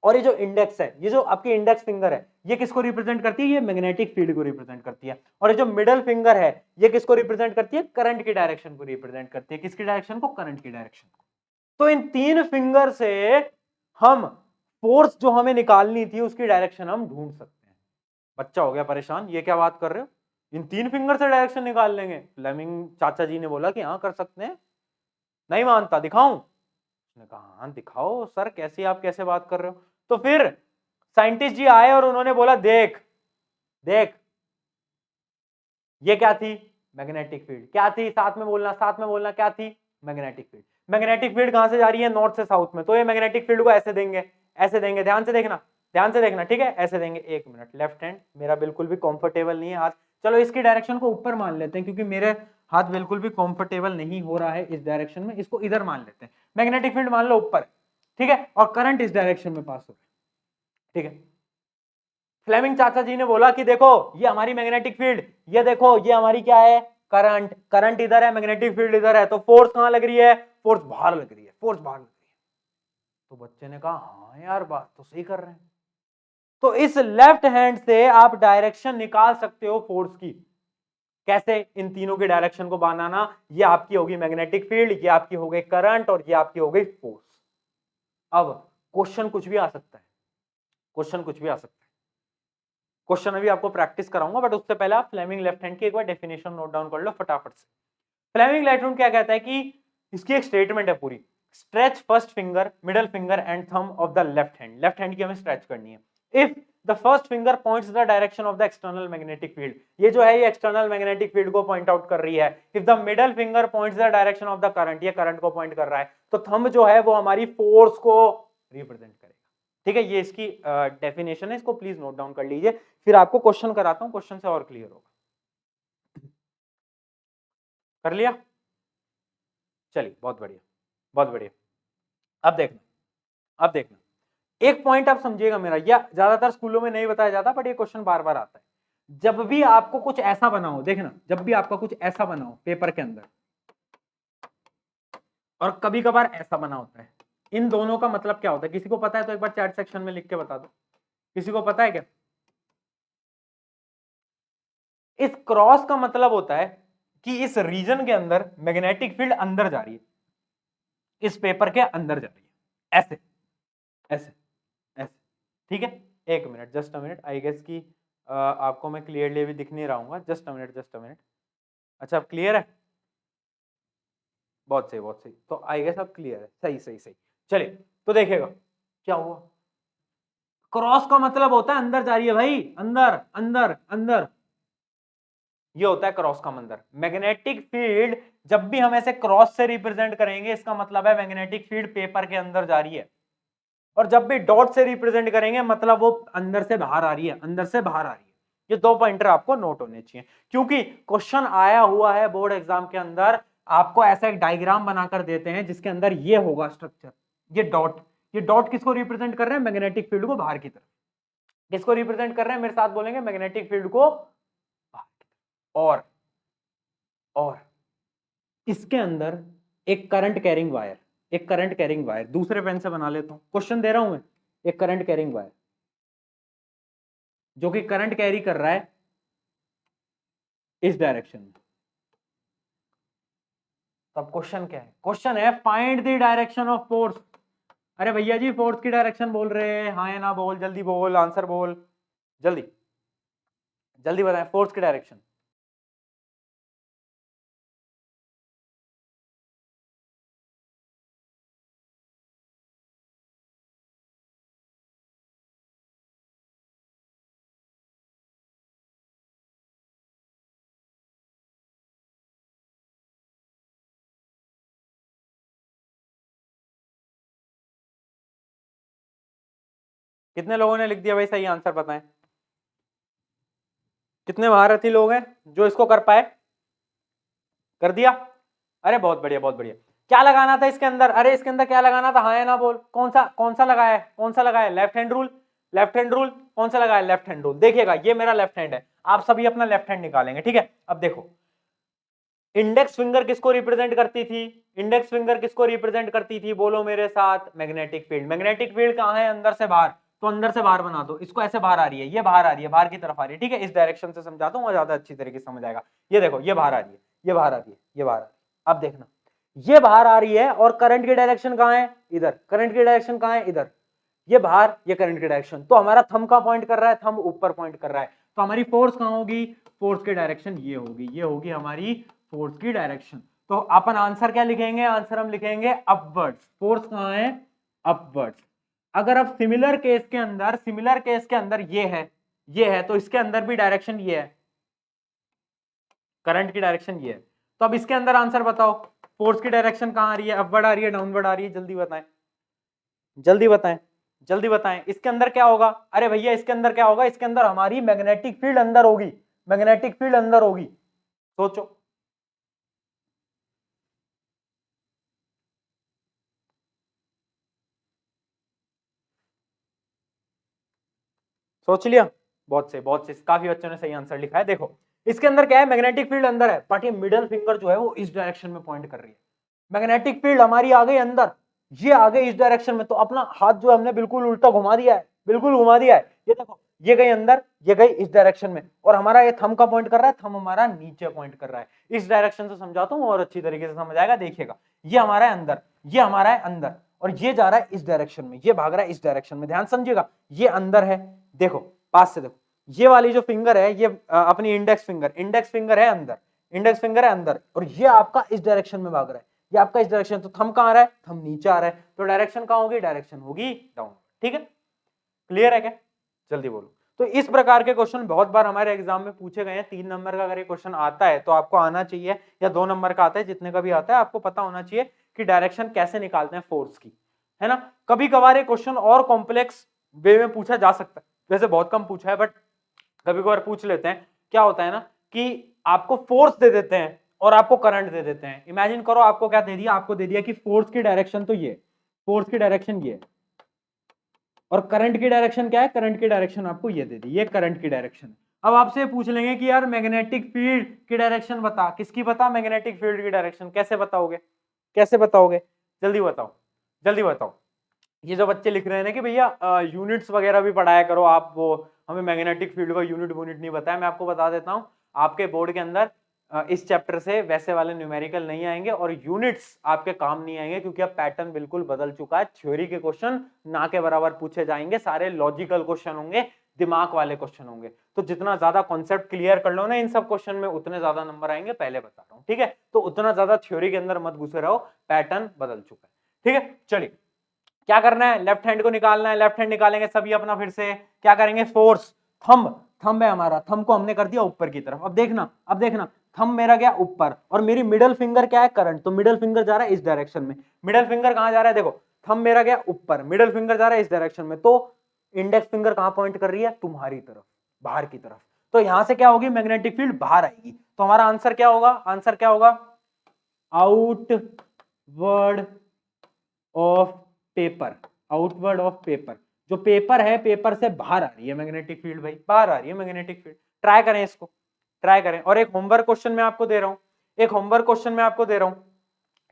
और ये जो इंडेक्स है, ये जो आपकी इंडेक्स फिंगर है, ये किसको रिप्रेजेंट करती है? ये मैग्नेटिक फील्ड को रिप्रेजेंट करती है। और ये जो मिडल फिंगर है, ये किसको रिप्रेजेंट करती है? करंट की डायरेक्शन को रिप्रेजेंट करती है। किसकी डायरेक्शन को? करंट की डायरेक्शन को। तो इन तीन फिंगर से हम फोर्स जो हमें निकालनी थी उसकी डायरेक्शन हम ढूंढ सकते हैं। बच्चा हो गया परेशान, ये क्या बात कर रहे हो, इन तीन फिंगर से डायरेक्शन निकाल लेंगे? फ्लेमिंग चाचा जी ने बोला कि हाँ कर सकते हैं। नहीं मानता, दिखाऊं? उसने कहा हाँ दिखाओ सर, कैसे आप कैसे बात कर रहे हो? तो फिर साइंटिस्ट जी आए और उन्होंने बोला देख देख, ये क्या थी? Magnetic field. क्या थी? साथ में बोलना, साथ में बोलना, क्या थी? Magnetic field. मैग्नेटिक फील्ड कहां से जा रही है? नॉर्थ से साउथ में। तो ये मैग्नेटिक फील्ड को ऐसे देंगे, ऐसे देंगे, ध्यान से देखना, ध्यान से देखना, ठीक है, ऐसे देंगे। एक मिनट, लेफ्ट हैंड मेरा बिल्कुल भी कंफर्टेबल नहीं है हाथ, चलो इसकी डायरेक्शन को ऊपर मान लेते हैं, क्योंकि मेरे हाथ बिल्कुल भी कंफर्टेबल नहीं हो रहा है इस डायरेक्शन में, इसको इधर मान लेते हैं। मैग्नेटिक फील्ड मान लो ऊपर, ठीक है, और करंट इस डायरेक्शन में पास हो रहा है, ठीक है। फ्लेमिंग चाचा जी ने बोला कि देखो ये हमारी मैग्नेटिक फील्ड, ये देखो ये हमारी क्या है? करंट। करंट इधर है, मैग्नेटिक फील्ड इधर है, तो फोर्स कहां लग रही है? फोर्स बाहर लग रही है, फोर्स बाहर लग रही है। तो बच्चे ने कहा हाँ यार बात तो सही कर रहे हैं। तो इस लेफ्ट हैंड से आप डायरेक्शन निकाल सकते हो फोर्स की। कैसे? इन तीनों की डायरेक्शन को बनाना, ये आपकी होगी मैग्नेटिक फील्ड, ये आपकी हो गई करंट, और ये आपकी हो गई फोर्स। अब क्वेश्चन कुछ भी आ सकता है, क्वेश्चन कुछ भी आ सकता है। क्वेश्चन अभी आपको प्रैक्टिस कराऊंगा, बट उससे पहले आप फ्लेमिंग लेफ्ट हैंड की एक बार डेफिनेशन नोट डाउन कर लो फटाफट से। फ्लेमिंग लेफ्ट हैंड क्या कहता है कि इसकी एक स्टेटमेंट है पूरी, stretch first finger, middle finger and thumb of the left hand. Left hand की हमें स्ट्रेच करनी है। If the first finger points the direction of the external magnetic field, ये जो है ये एक्सटर्नल मैग्नेटिक फील्ड को पॉइंट आउट कर रही है। If the middle finger points the direction of the current, ये करंट को पॉइंट कर रहा है। तो थंब जो है वो हमारी फोर्स को रिप्रेजेंट करेगा, ठीक है। ये इसकी डेफिनेशन है, इसको प्लीज नोट डाउन कर लीजिए, फिर आपको क्वेश्चन कराता हूं, क्वेश्चन से और क्लियर होगा। कर लिया? चलिए बहुत बढ़िया, बहुत बढ़िया। अब देखना, अब देखना, एक पॉइंट आप समझिएगा मेरा, या ज्यादातर स्कूलों में नहीं बताया जाता, बट ये क्वेश्चन बार बार आता है। जब भी आपको कुछ ऐसा बना हो, देखना, जब भी आपका कुछ ऐसा बना हो पेपर के अंदर, और कभी कभार ऐसा बना होता है, इन दोनों का मतलब क्या होता है? किसी को पता है तो एक बार चैट सेक्शन में लिख के बता दो। किसी को पता है क्या? इस क्रॉस का मतलब होता है कि इस रीजन के अंदर मैग्नेटिक फील्ड अंदर जा रही है, इस पेपर के अंदर जा रही है, ऐसे ऐसे ऐसे, ठीक है। एक minute, just a minute, I guess कि आपको मैं क्लियरली भी दिख नहीं रहा, just a minute, just a minute. अच्छा अब क्लियर है? बहुत सही, बहुत सही। तो आई गेस अब क्लियर है, सही सही सही। चलिए तो देखिएगा क्या हुआ। क्रॉस का मतलब होता है अंदर जा रही है भाई, अंदर अंदर अंदर, ये होता है क्रॉस का मतलब। मैग्नेटिक फील्ड जब भी हम ऐसे क्रॉस से रिप्रेजेंट करेंगे, इसका मतलब है मैग्नेटिक फील्ड पेपर के अंदर जा रही है। और जब भी डॉट से रिप्रेजेंट करेंगे, मतलब वो अंदर से बाहर आ रही है, अंदर से बाहर आ रही है। ये 2 पॉइंटर आपको नोट होने चाहिए, क्योंकि क्वेश्चन आया हुआ है बोर्ड एग्जाम के अंदर, आपको ऐसा एक डायग्राम बनाकर देते हैं जिसके अंदर ये होगा स्ट्रक्चर, ये डॉट किसको रिप्रेजेंट कर रहे हैं, मैग्नेटिक फील्ड को बाहर की तरफ। किसको रिप्रेजेंट कर रहे हैं, मेरे साथ बोलेंगे, मैग्नेटिक फील्ड को बाहर की तरफ। और इसके अंदर एक करंट कैरिंग वायर, दूसरे पेन से बना लेता हूं, क्वेश्चन दे रहा हूं मैं, एक करंट कैरिंग वायर जो कि करंट कैरी कर रहा है इस डायरेक्शन में। तो अब क्वेश्चन क्या है, क्वेश्चन है find the direction of force. अरे भैया जी फोर्स की डायरेक्शन बोल रहे हैं, हाँ या ना बोल, जल्दी बोल, आंसर बोल, जल्दी जल्दी बताएं, फोर्स की डायरेक्शन। कितने लोगों ने लिख दिया भाई सही आंसर, बताएं कितने महारथी लोग हैं जो इसको कर पाए, कर दिया, अरे बहुत बढ़िया बहुत बढ़िया। क्या लगाना था इसके अंदर, अरे इसके अंदर क्या लगाना था, हाँ या ना बोल, कौन सा लगाया है, कौन सा लगाया है, left hand rule, left hand rule, कौन सा लगाया है, लेफ्ट हैंड रूल। देखिएगा ये मेरा लेफ्ट हैंड है, आप सभी अपना लेफ्ट हैंड निकालेंगे, ठीक है। अब देखो इंडेक्स फिंगर किसको रिप्रेजेंट करती थी, इंडेक्स फिंगर किसको रिप्रेजेंट करती थी, बोलो मेरे साथ, मैग्नेटिक फील्ड। मैग्नेटिक फील्ड कहां है, अंदर से बाहर, तो अंदर से बाहर बना दो इसको, ऐसे बाहर आ रही है, ये बाहर आ रही है, बाहर की तरफ आ रही है, ठीक है। इस डायरेक्शन से समझाता हूं, ज्यादा अच्छी तरीके से समझ आएगा। ये देखो ये बाहर आ रही है, ये बाहर आ रही है, ये बाहर आ रही है। अब देखना ये बाहर आ रही है, और करंट की डायरेक्शन कहां है, इधर, करंट की डायरेक्शन कहां है, इधर, ये बाहर, ये करंट की डायरेक्शन। तो हमारा थंब कहां पॉइंट कर रहा है, थंब ऊपर पॉइंट कर रहा है, तो हमारी फोर्स कहां होगी, फोर्स की डायरेक्शन ये होगी, ये होगी हमारी फोर्स की डायरेक्शन। तो अपन आंसर क्या लिखेंगे, आंसर हम लिखेंगे अपवर्ड्स, फोर्स कहां है, अपवर्ड्स। अगर अब सिमिलर केस के अंदर ये है, तो इसके अंदर भी डायरेक्शन ये है, करंट की डायरेक्शन ये है। तो अब इसके अंदर आंसर बताओ, फोर्स की डायरेक्शन कहां आ रही है, अपवर्ड आ रही है, डाउनवर्ड आ रही है, जल्दी बताएं, जल्दी बताएं, जल्दी बताएं। इसके अंदर क्या होगा, अरे भैया इसके अंदर क्या होगा, इसके अंदर हमारी मैग्नेटिक फील्ड अंदर होगी, मैग्नेटिक फील्ड अंदर होगी, सोचो। सोच लिया, बहुत से काफी बच्चों ने सही आंसर लिखा है। देखो इसके अंदर क्या है, मैग्नेटिक फील्ड अंदर है, बट ये मिडल फिंगर जो है वो इस डायरेक्शन में पॉइंट कर रही है। मैग्नेटिक फील्ड हमारी आ गई अंदर, ये आ गई इस डायरेक्शन में, तो अपना हाथ जो है हमने बिल्कुल उल्टा घुमा दिया है, बिल्कुल घुमा दिया है। ये देखो ये गई अंदर, ये गई इस डायरेक्शन में, और हमारा ये थंब का पॉइंट कर रहा है, थंब हमारा नीचे पॉइंट कर रहा है। इस डायरेक्शन से समझाता हूँ और अच्छी तरीके से समझ आएगा, देखिएगा ये हमारा है अंदर, ये हमारा है अंदर, और ये जा रहा है इस डायरेक्शन में, ये भाग रहा है इस डायरेक्शन में, ध्यान समझिएगा। ये अंदर है, देखो पास से देखो, ये वाली जो फिंगर है ये अपनी इंडेक्स फिंगर है अंदर, इंडेक्स फिंगर है अंदर, और ये आपका इस डायरेक्शन में भाग रहा है, ये आपका इस डायरेक्शन। तो थंब कहां आ रहा है, थंब नीचे आ रहा है, तो डायरेक्शन कहां होगी, डायरेक्शन होगी डाउन, ठीक है। क्लियर है क्या, जल्दी बोलो। तो इस प्रकार के क्वेश्चन बहुत बार हमारे एग्जाम में पूछे गए हैं। 3 नंबर का अगर ये क्वेश्चन आता है तो आपको आना चाहिए, या 2 नंबर का आता है, जितने का भी आता है आपको पता होना चाहिए कि डायरेक्शन कैसे निकालते हैं फोर्स की, है ना। कभी कभार ये क्वेश्चन और कॉम्प्लेक्स वे में पूछा जा सकता है, वैसे बहुत कम पूछा है, बट कभी कभार पूछ लेते हैं। क्या होता है ना कि आपको फोर्स दे देते हैं और आपको करंट दे देते हैं। इमेजिन करो आपको क्या दे दिया, आपको दे दिया कि फोर्स की डायरेक्शन तो ये, फोर्स की डायरेक्शन ये, और करंट की डायरेक्शन क्या है, करंट की डायरेक्शन आपको ये दे दी, ये करंट की डायरेक्शन। अब आपसे पूछ लेंगे कि यार मैग्नेटिक फील्ड की डायरेक्शन बता, किसकी बता, मैग्नेटिक फील्ड की डायरेक्शन कैसे बताओगे, कैसे बताओगे, जल्दी बताओ, जल्दी बताओ। ये जो बच्चे लिख रहे हैं ना कि भैया यूनिट्स वगैरह भी पढ़ाया करो आप, वो हमें मैग्नेटिक फील्ड का यूनिट नहीं बताया, मैं आपको बता देता हूं, आपके बोर्ड के अंदर इस चैप्टर से वैसे वाले न्यूमेरिकल नहीं आएंगे, और यूनिट्स आपके काम नहीं आएंगे, क्योंकि अब पैटर्न बिल्कुल बदल चुका है। थ्योरी के क्वेश्चन ना के बराबर पूछे जाएंगे, सारे लॉजिकल क्वेश्चन होंगे, दिमाग वाले क्वेश्चन होंगे। तो जितना ज्यादा कॉन्सेप्ट क्लियर कर लो ना इन सब क्वेश्चन में, उतने ज्यादा नंबर आएंगे, पहले बता रहा हूं, ठीक है। तो उतना ज्यादा थ्योरी के अंदर मत घुसे रहो, पैटर्न बदल चुका है, ठीक है। चलिए क्या करना है, लेफ्ट हैंड को निकालना है, लेफ्ट हैंड निकालेंगे सभी अपना, फिर से क्या करेंगे, फोर्स, थंब है हमारा, थंब को हमने कर दिया ऊपर की तरफ। अब देखना थंब मेरा गया ऊपर, और मेरी मिडल फिंगर क्या है, करंट, तो मिडल फिंगर जा रहा है इस डायरेक्शन में। मिडल फिंगर कहां जा रहा है, देखो थंब मेरा गया ऊपर, मिडल फिंगर जा रहा है इस डायरेक्शन में, तो इंडेक्स फिंगर कहां पॉइंट कर रही है, तुम्हारी तरफ, बाहर की तरफ। तो यहां से क्या होगी, मैग्नेटिक फील्ड बाहर आएगी। तो हमारा आंसर क्या होगा, आंसर क्या होगा, outward of paper, outward of paper. जो पेपर है, पेपर से बाहर आ रही है मैग्नेटिक फील्ड भाई, बाहर आ रही है मैग्नेटिक फील्ड। ट्राई करें इसको, ट्राई करें। और एक होमवर्क क्वेश्चन मैं आपको दे रहा हूं, एक होमवर्क क्वेश्चन मैं आपको दे रहा हूं,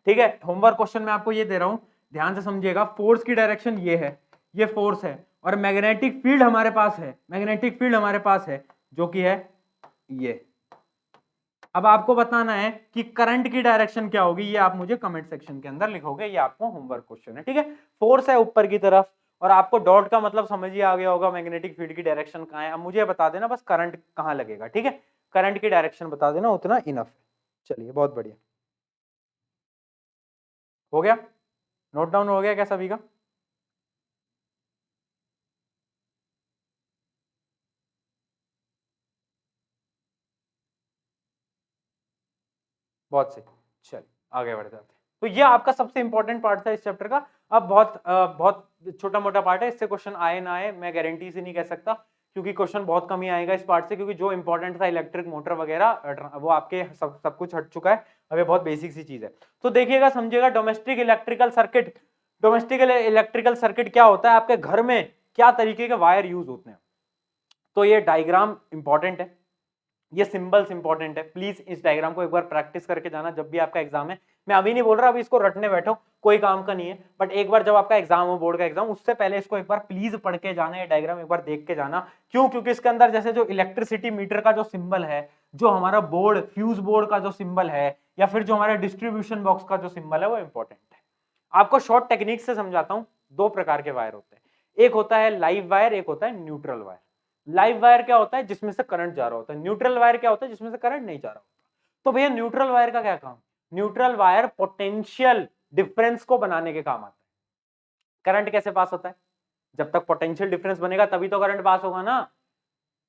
ठीक है। होमवर्क क्वेश्चन मैं आपको ये दे रहा हूं, ध्यान से समझिएगा। फोर्स की डायरेक्शन ये है, ये फोर्स है, और मैग्नेटिक फील्ड हमारे पास है, मैग्नेटिक फील्ड हमारे पास है जो कि है ये। अब आपको बताना है कि करंट की डायरेक्शन क्या होगी, ये आप मुझे कमेंट सेक्शन के अंदर लिखोगे, ये आपको होमवर्क क्वेश्चन है, ठीक है। फोर्स है ऊपर की तरफ, और आपको डॉट का मतलब समझ ही आ गया होगा, मैग्नेटिक फील्ड की डायरेक्शन कहां है। अब मुझे बता देना बस करंट कहां लगेगा, ठीक है। करंट की डायरेक्शन बता देना, उतना इनफ है। चलिए, बहुत बढ़िया, हो गया, नोट डाउन हो गया क्या सभी का? बहुत सही, चलिए आगे बढ़ जाते हैं। तो ये आपका सबसे इंपॉर्टेंट पार्ट था इस चैप्टर का। अब बहुत छोटा मोटा पार्ट है, इससे क्वेश्चन आए ना आए मैं गारंटी से नहीं कह सकता, क्योंकि क्वेश्चन बहुत कम ही आएगा इस पार्ट से, क्योंकि जो इंपॉर्टेंट था इलेक्ट्रिक मोटर वगैरह वो आपके सब कुछ हट चुका है। अब ये बहुत बेसिक सी चीज है, तो देखिएगा समझिएगा। Domestic electrical circuit, domestic electrical circuit क्या होता है, आपके घर में क्या तरीके के वायर यूज होते हैं। तो ये डायग्राम इंपॉर्टेंट है, ये सिंबल्स इंपॉर्टेंट है। प्लीज इस डायग्राम को एक बार प्रैक्टिस करके जाना जब भी आपका एग्जाम है। मैं अभी नहीं बोल रहा अभी इसको रटने बैठो, कोई काम का नहीं है, बट एक बार जब आपका एग्जाम हो, बोर्ड का एग्जाम, उससे पहले इसको एक बार प्लीज पढ़ के जाना, ये डायग्राम एक बार देख के जाना। क्यों? क्योंकि इसके अंदर जैसे जो इलेक्ट्रिसिटी मीटर का जो सिंबल है, जो हमारा बोर्ड, फ्यूज बोर्ड का जो सिंबल है, या फिर जो हमारा डिस्ट्रीब्यूशन बॉक्स का जो सिंबल है, वो इंपॉर्टेंट है। आपको शॉर्ट टेक्निक से समझाता हूं। दो प्रकार के वायर होते हैं, एक होता है लाइव वायर, एक होता है न्यूट्रल वायर। लाइव वायर क्या होता है, जिसमें से करंट जा रहा होता है। न्यूट्रल वायर क्या होता है, जिसमें से करंट नहीं जा रहा होता। तो भैया न्यूट्रल वायर का क्या काम? न्यूट्रल वायर पोटेंशियल डिफरेंस को बनाने के काम आता है। करंट कैसे पास होता है? जब तक पोटेंशियल डिफरेंस बनेगा तभी तो करंट पास होगा ना।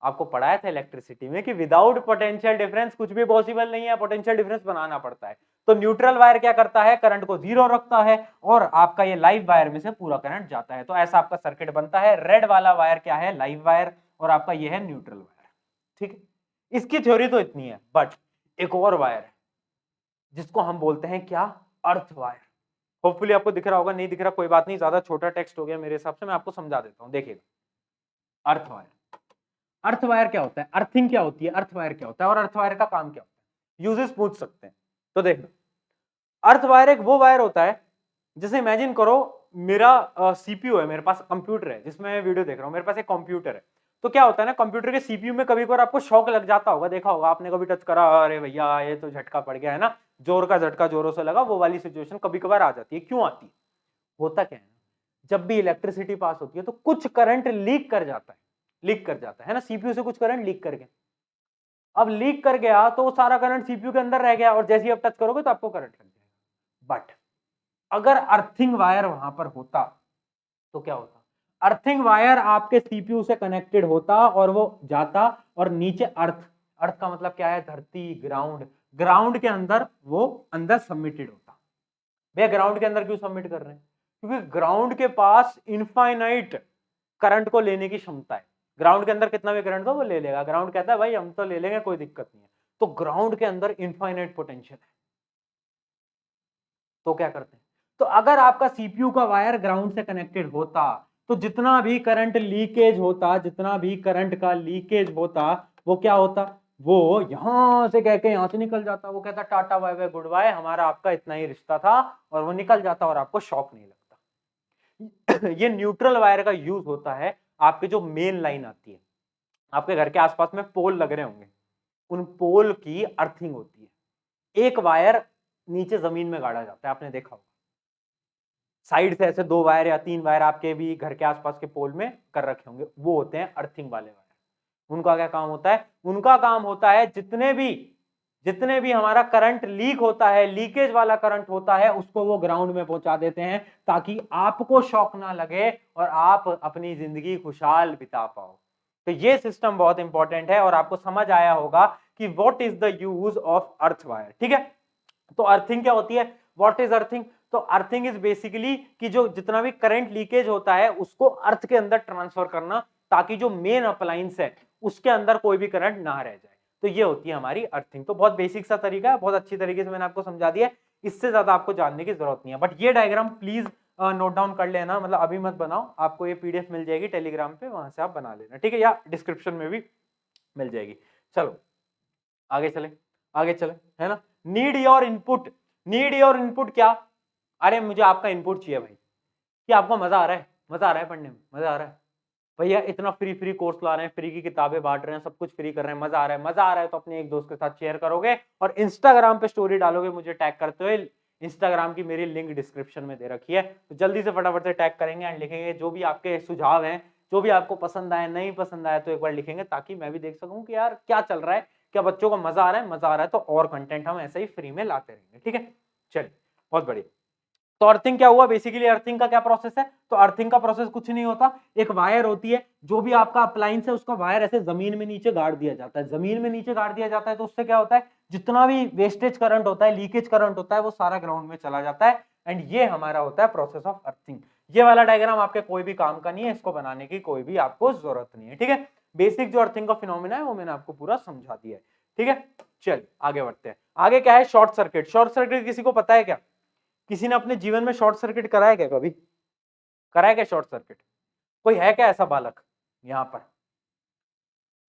आपको पढ़ाया था इलेक्ट्रिसिटी में कि विदाउट पोटेंशियल डिफरेंस कुछ भी पॉसिबल नहीं है, पोटेंशियल डिफरेंस बनाना पड़ता है। तो न्यूट्रल वायर क्या करता है, करंट को जीरो रखता है, और आपका ये लाइव वायर में से पूरा करंट जाता है। तो ऐसा आपका सर्किट बनता है। रेड वाला वायर क्या है, लाइव वायर, और आपका ये है न्यूट्रल वायर, ठीक है। इसकी थ्योरी तो इतनी है, बट एक और वायर है जिसको हम बोलते हैं क्या, अर्थ वायर। होपफुली आपको दिख रहा होगा, नहीं दिख रहा कोई बात नहीं, ज्यादा छोटा टेक्स्ट हो गया मेरे हिसाब से, मैं आपको समझा देता हूं। देखिएगा, अर्थ वायर, अर्थ वायर क्या होता है, अर्थिंग क्या होती है, अर्थ वायर क्या होता है, और अर्थ वायर का काम क्या होता है, यूजेस पूछ सकते हैं। तो देखो, अर्थ वायर एक वो वायर होता है, जैसे इमेजिन करो मेरा सीपीयू है, मेरे पास कंप्यूटर है जिसमें मैं वीडियो देख रहा हूं, मेरे पास एक कंप्यूटर है। तो क्या होता है ना, कंप्यूटर के सीपीयू में कभी कभार आपको शॉक लग जाता होगा, देखा होगा आपने, कभी टच करा, अरे भैया ये तो झटका पड़ गया है ना, जोर का झटका जोरों से लगा, वो वाली सिचुएशन कभी कभार आ जाती है। क्यों आती है? होता क्या है, जब भी इलेक्ट्रिसिटी पास होती है तो कुछ करंट लीक कर जाता है, लीक कर जाता है ना, सीपीयू से कुछ करंट लीक कर गया। अब लीक कर गया तो वो सारा करंट सीपीयू के अंदर रह गया, और जैसे ही आप टच करोगे तो आपको करंट लग जाएगा। बट अगर अर्थिंग वायर वहां पर होता तो क्या होता, अर्थिंग वायर आपके सीपीयू से कनेक्टेड होता, और वो जाता और नीचे अर्थ, अर्थ का मतलब क्या है, धरती, ग्राउंड, ग्राउंड के अंदर वो अंदर सबमिटेड होता। भैया ग्राउंड के अंदर क्यों सबमिट कर रहे हैं? क्योंकि ग्राउंड के पास इनफाइनाइट करंट को लेने की क्षमता है। ग्राउंड के अंदर कितना भी करंट हो वो ले लेगा, ग्राउंड कहता है भाई हम तो ले लेंगे, कोई दिक्कत नहीं है। तो ग्राउंड के अंदर इनफाइनाइट पोटेंशियल है, तो क्या करते हैं, तो अगर आपका सीपीयू का वायर ग्राउंड से कनेक्टेड होता, तो जितना भी करंट लीकेज होता, जितना भी करंट का लीकेज होता, वो क्या होता, वो यहां से कह के यहां से निकल जाता। वो कहता tata bye bye goodbye, हमारा आपका इतना ही रिश्ता था, और वो निकल जाता और आपको शॉक नहीं लगता। ये न्यूट्रल वायर का यूज होता है, आपके जो मेन लाइन आती है, आपके घर के आसपास में पोल लग रहे होंगे, उन पोल की अर्थिंग होती है। एक वायर नीचे जमीन में गाड़ा जाता है, आपने देखा होगा, साइड से ऐसे दो वायर या तीन वायर आपके भी घर के आसपास के पोल में कर रखे होंगे, वो होते हैं अर्थिंग वाले वायर। उनका क्या काम होता है, उनका काम होता है जितने भी हमारा करंट लीक होता है, लीकेज वाला करंट होता है, उसको वो ग्राउंड में पहुंचा देते हैं, ताकि आपको शॉक ना लगे और आप अपनी जिंदगी खुशहाल बिता पाओ। तो ये सिस्टम बहुत इंपॉर्टेंट है, और आपको समझ आया होगा कि what is the use of earth wire, ठीक है। तो अर्थिंग क्या होती है, व्हाट इज अर्थिंग? तो अर्थिंग इज बेसिकली कि जो जितना भी करंट लीकेज होता है उसको अर्थ के अंदर ट्रांसफर करना, ताकि जो मेन अप्लायंस है उसके अंदर कोई भी करंट ना रह जाए। तो ये होती है हमारी अर्थिंग। तो बहुत बेसिक सा तरीका है, बहुत अच्छी तरीके से मैंने आपको समझा दिया है, इससे ज्यादा आपको जानने की जरूरत नहीं है। बट ये डायग्राम प्लीज नोट डाउन कर लेना, मतलब अभी मत बनाओ, आपको ये पीडीएफ मिल जाएगी टेलीग्राम पे, वहां से आप बना लेना, ठीक है, या डिस्क्रिप्शन में भी मिल जाएगी। चलो आगे चले, आगे चले, है ना। Need your input, need your input क्या, अरे मुझे आपका इनपुट चाहिए भाई, कि आपको मजा आ रहा है, मजा आ रहा है पढ़ने में, मजा आ रहा है भैया, इतना फ्री फ्री कोर्स ला रहे हैं, फ्री की किताबें बांट रहे हैं, सब कुछ फ्री कर रहे हैं, मजा आ रहा है, मजा आ रहा है, तो अपने एक दोस्त के साथ शेयर करोगे और इंस्टाग्राम पे स्टोरी डालोगे मुझे टैग करते हुए। इंस्टाग्राम की मेरी लिंक डिस्क्रिप्शन में दे रखी है, तो जल्दी से फटाफट से टैग करेंगे एंड लिखेंगे जो भी आपके सुझाव हैं, जो भी आपको पसंद आए, नहीं पसंद आए तो एक बार लिखेंगे, ताकि मैं भी देख सकूं कि यार क्या चल रहा है, क्या बच्चों को मजा आ रहा है, मजा आ रहा है तो और कंटेंट हम ऐसे ही फ्री में लाते रहेंगे, ठीक है। चलिए बहुत बढ़िया। तो अर्थिंग क्या हुआ, बेसिकली अर्थिंग का क्या प्रोसेस है, तो अर्थिंग का प्रोसेस कुछ नहीं होता, एक वायर होती है, जो भी आपका अप्लायंस है उसका वायर ऐसे जमीन में नीचे गाड़ दिया जाता है, जमीन में नीचे गाड़ दिया जाता है, तो उससे क्या होता है, जितना भी वेस्टेज करंट होता है, लीकेज करंट होता है, वो सारा ग्राउंड में चला जाता है, एंड ये हमारा होता है प्रोसेस ऑफ अर्थिंग। ये वाला डायग्राम आपके कोई भी काम का नहीं है, इसको बनाने की कोई भी आपको जरूरत नहीं है, ठीक है। बेसिक जो अर्थिंग का फिनोमिना है वो मैंने आपको पूरा समझा दिया है, ठीक है। चलिए आगे बढ़ते हैं। आगे क्या है, शॉर्ट सर्किट। शॉर्ट सर्किट किसी को पता है क्या, किसी ने अपने जीवन में शॉर्ट सर्किट कराया क्या, कभी कराया क्या शॉर्ट सर्किट, कोई है क्या ऐसा बालक यहाँ पर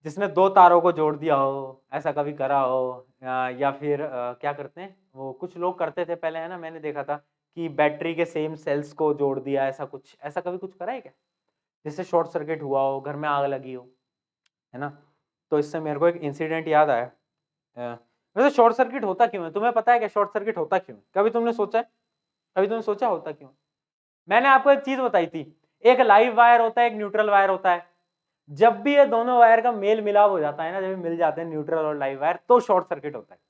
जिसने दो तारों को जोड़ दिया हो, ऐसा कभी करा हो, या फिर क्या करते हैं वो, कुछ लोग करते थे पहले, है ना, मैंने देखा था कि बैटरी के सेम सेल्स को जोड़ दिया, ऐसा कुछ, ऐसा कभी कुछ करा है क्या, जिससे शॉर्ट सर्किट हुआ हो, घर में आग लगी हो, है ना। तो इससे मेरे को एक इंसिडेंट याद आया। वैसे शॉर्ट सर्किट होता क्यों है, तुम्हें पता है क्या शॉर्ट सर्किट होता क्यों है, कभी तुमने सोचा है, कभी तुमने सोचा होता क्यों। मैंने आपको एक चीज बताई थी, एक लाइव वायर होता है, एक न्यूट्रल वायर होता है, जब भी ये दोनों वायर का मेल मिलाप हो जाता है ना, जब मिल जाते हैं न्यूट्रल और लाइव वायर, तो शॉर्ट सर्किट होता है।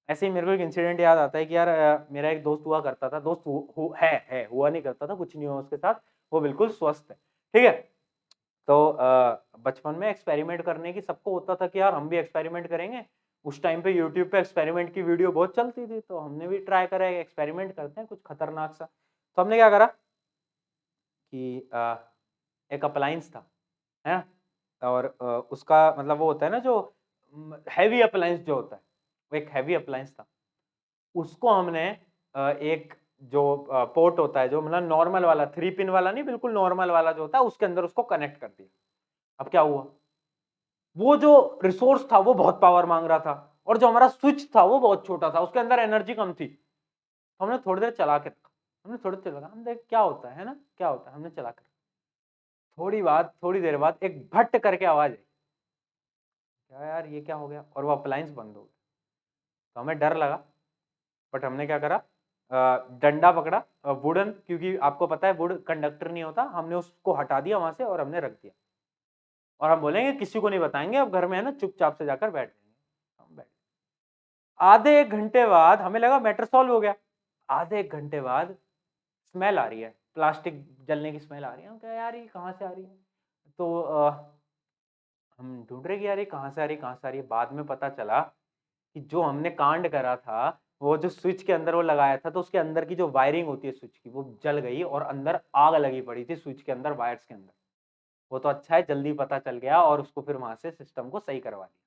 ऐसे ही मेरे को एक इंसिडेंट याद आता है कि यार मेरा एक दोस्त हुआ करता था, दोस्त है हुआ नहीं करता था, कुछ नहीं हुआ उसके साथ, वो बिल्कुल स्वस्थ है, ठीक है। तो बचपन में एक्सपेरिमेंट करने की सबको होता था कि यार हम भी एक्सपेरिमेंट करेंगे, उस टाइम पे यूट्यूब पे एक्सपेरिमेंट की वीडियो बहुत चलती थी, तो हमने भी ट्राई करा, एक्सपेरिमेंट करते हैं कुछ खतरनाक सा। तो हमने क्या करा कि एक अप्लायंस था, है ना, और उसका मतलब वो होता है ना जो हैवी अप्लायंस जो होता है, वो एक हैवी अप्लायंस था, उसको हमने एक जो पोर्ट होता है, जो मतलब नॉर्मल वाला 3 पिन वाला नहीं, बिल्कुल नॉर्मल वाला जो होता है, उसके अंदर उसको कनेक्ट कर दिया। अब क्या हुआ, वो जो रिसोर्स था वो बहुत पावर मांग रहा था, और जो हमारा स्विच था वो बहुत छोटा था, उसके अंदर एनर्जी कम थी। हमने थोड़ी देर चला के रखा, हमने थोड़ी देर लगा, हम देख क्या होता है ना, क्या होता है, हमने चला कर, थोड़ी देर बाद एक भट्ट करके आवाज आई, क्या यार ये क्या हो गया, और वो अप्लायंस बंद हो गया। तो हमें डर लगा, बट हमने क्या करा, डंडा पकड़ा, वुडन, क्योंकि आपको पता है वुड कंडक्टर नहीं होता, हमने उसको हटा दिया वहां से और हमने रख दिया, और हम बोलेंगे किसी को नहीं बताएंगे, अब घर में है ना चुपचाप से जाकर बैठ जाएंगे। हम बैठ, आधे एक घंटे बाद हमें लगा मैटर सॉल्व हो गया। आधे एक घंटे बाद स्मेल आ रही है, प्लास्टिक जलने की स्मेल आ रही है, हम क्या यार ये कहाँ से आ रही है, तो हम ढूंढ रहे कि यार ये कहाँ से आ रही है, कहाँ से आ रही है। बाद में पता चला कि जो हमने कांड करा था, वो जो स्विच के अंदर वो लगाया था, तो उसके अंदर की जो वायरिंग होती है स्विच की, वो जल गई और अंदर आग लगी पड़ी थी स्विच के अंदर, वायर्स के अंदर। वो तो अच्छा है जल्दी पता चल गया, और उसको फिर वहां से सिस्टम को सही करवा दिया।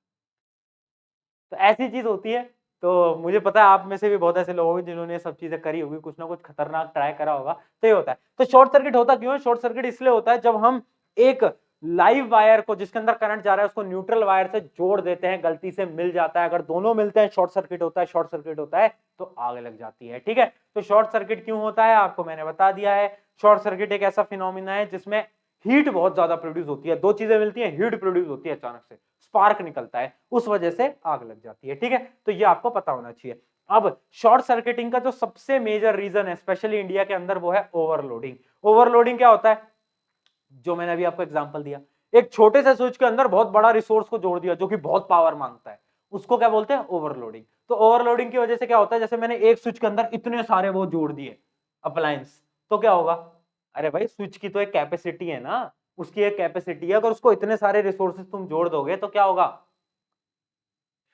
तो ऐसी चीज होती है। तो मुझे पता है आप में से भी बहुत ऐसे लोग होंगे जिन्होंने ये सब चीजें करी होगी, कुछ ना कुछ खतरनाक ट्राई करा होगा, तो ये होता है। तो शॉर्ट सर्किट होता क्यों है, शॉर्ट सर्किट इसलिए होता है जब हम एक लाइव वायर को जिसके अंदर करंट जा रहा है उसको न्यूट्रल वायर से जोड़ देते हैं, गलती से मिल जाता है, अगर दोनों मिलते हैं शॉर्ट सर्किट होता है, शॉर्ट सर्किट होता है तो आग लग जाती है, ठीक है। तो शॉर्ट सर्किट क्यों होता है आपको मैंने बता दिया है। शॉर्ट सर्किट एक ऐसा फिनोमिना है जिसमें हीट बहुत ज्यादा प्रोड्यूस होती है, दो चीजें मिलती हैं, हीट प्रोड्यूस होती है, अचानक से स्पार्क निकलता है, उस वजह से आग लग जाती है, ठीक है। तो ये आपको पता होना चाहिए। अब शॉर्ट सर्किटिंग का जो सबसे मेजर रीजन है स्पेशली इंडिया के अंदर, वो है ओवरलोडिंग। ओवरलोडिंग क्या होता है, जो मैंने अभी आपको एग्जांपल दिया, एक छोटे से स्विच के अंदर बहुत बड़ा रिसोर्स को जोड़ दिया जो कि बहुत पावर मांगता है, उसको क्या बोलते हैं, ओवरलोडिंग। तो ओवरलोडिंग की वजह से क्या होता है, जैसे मैंने एक स्विच के अंदर इतने सारे वो जोड़ दिए अप्लायंस, तो क्या होगा, अरे भाई स्विच की तो एक कैपेसिटी है ना, उसकी एक कैपेसिटी है, अगर उसको इतने सारे रिसोर्सेज तुम जोड़ दोगे तो क्या होगा,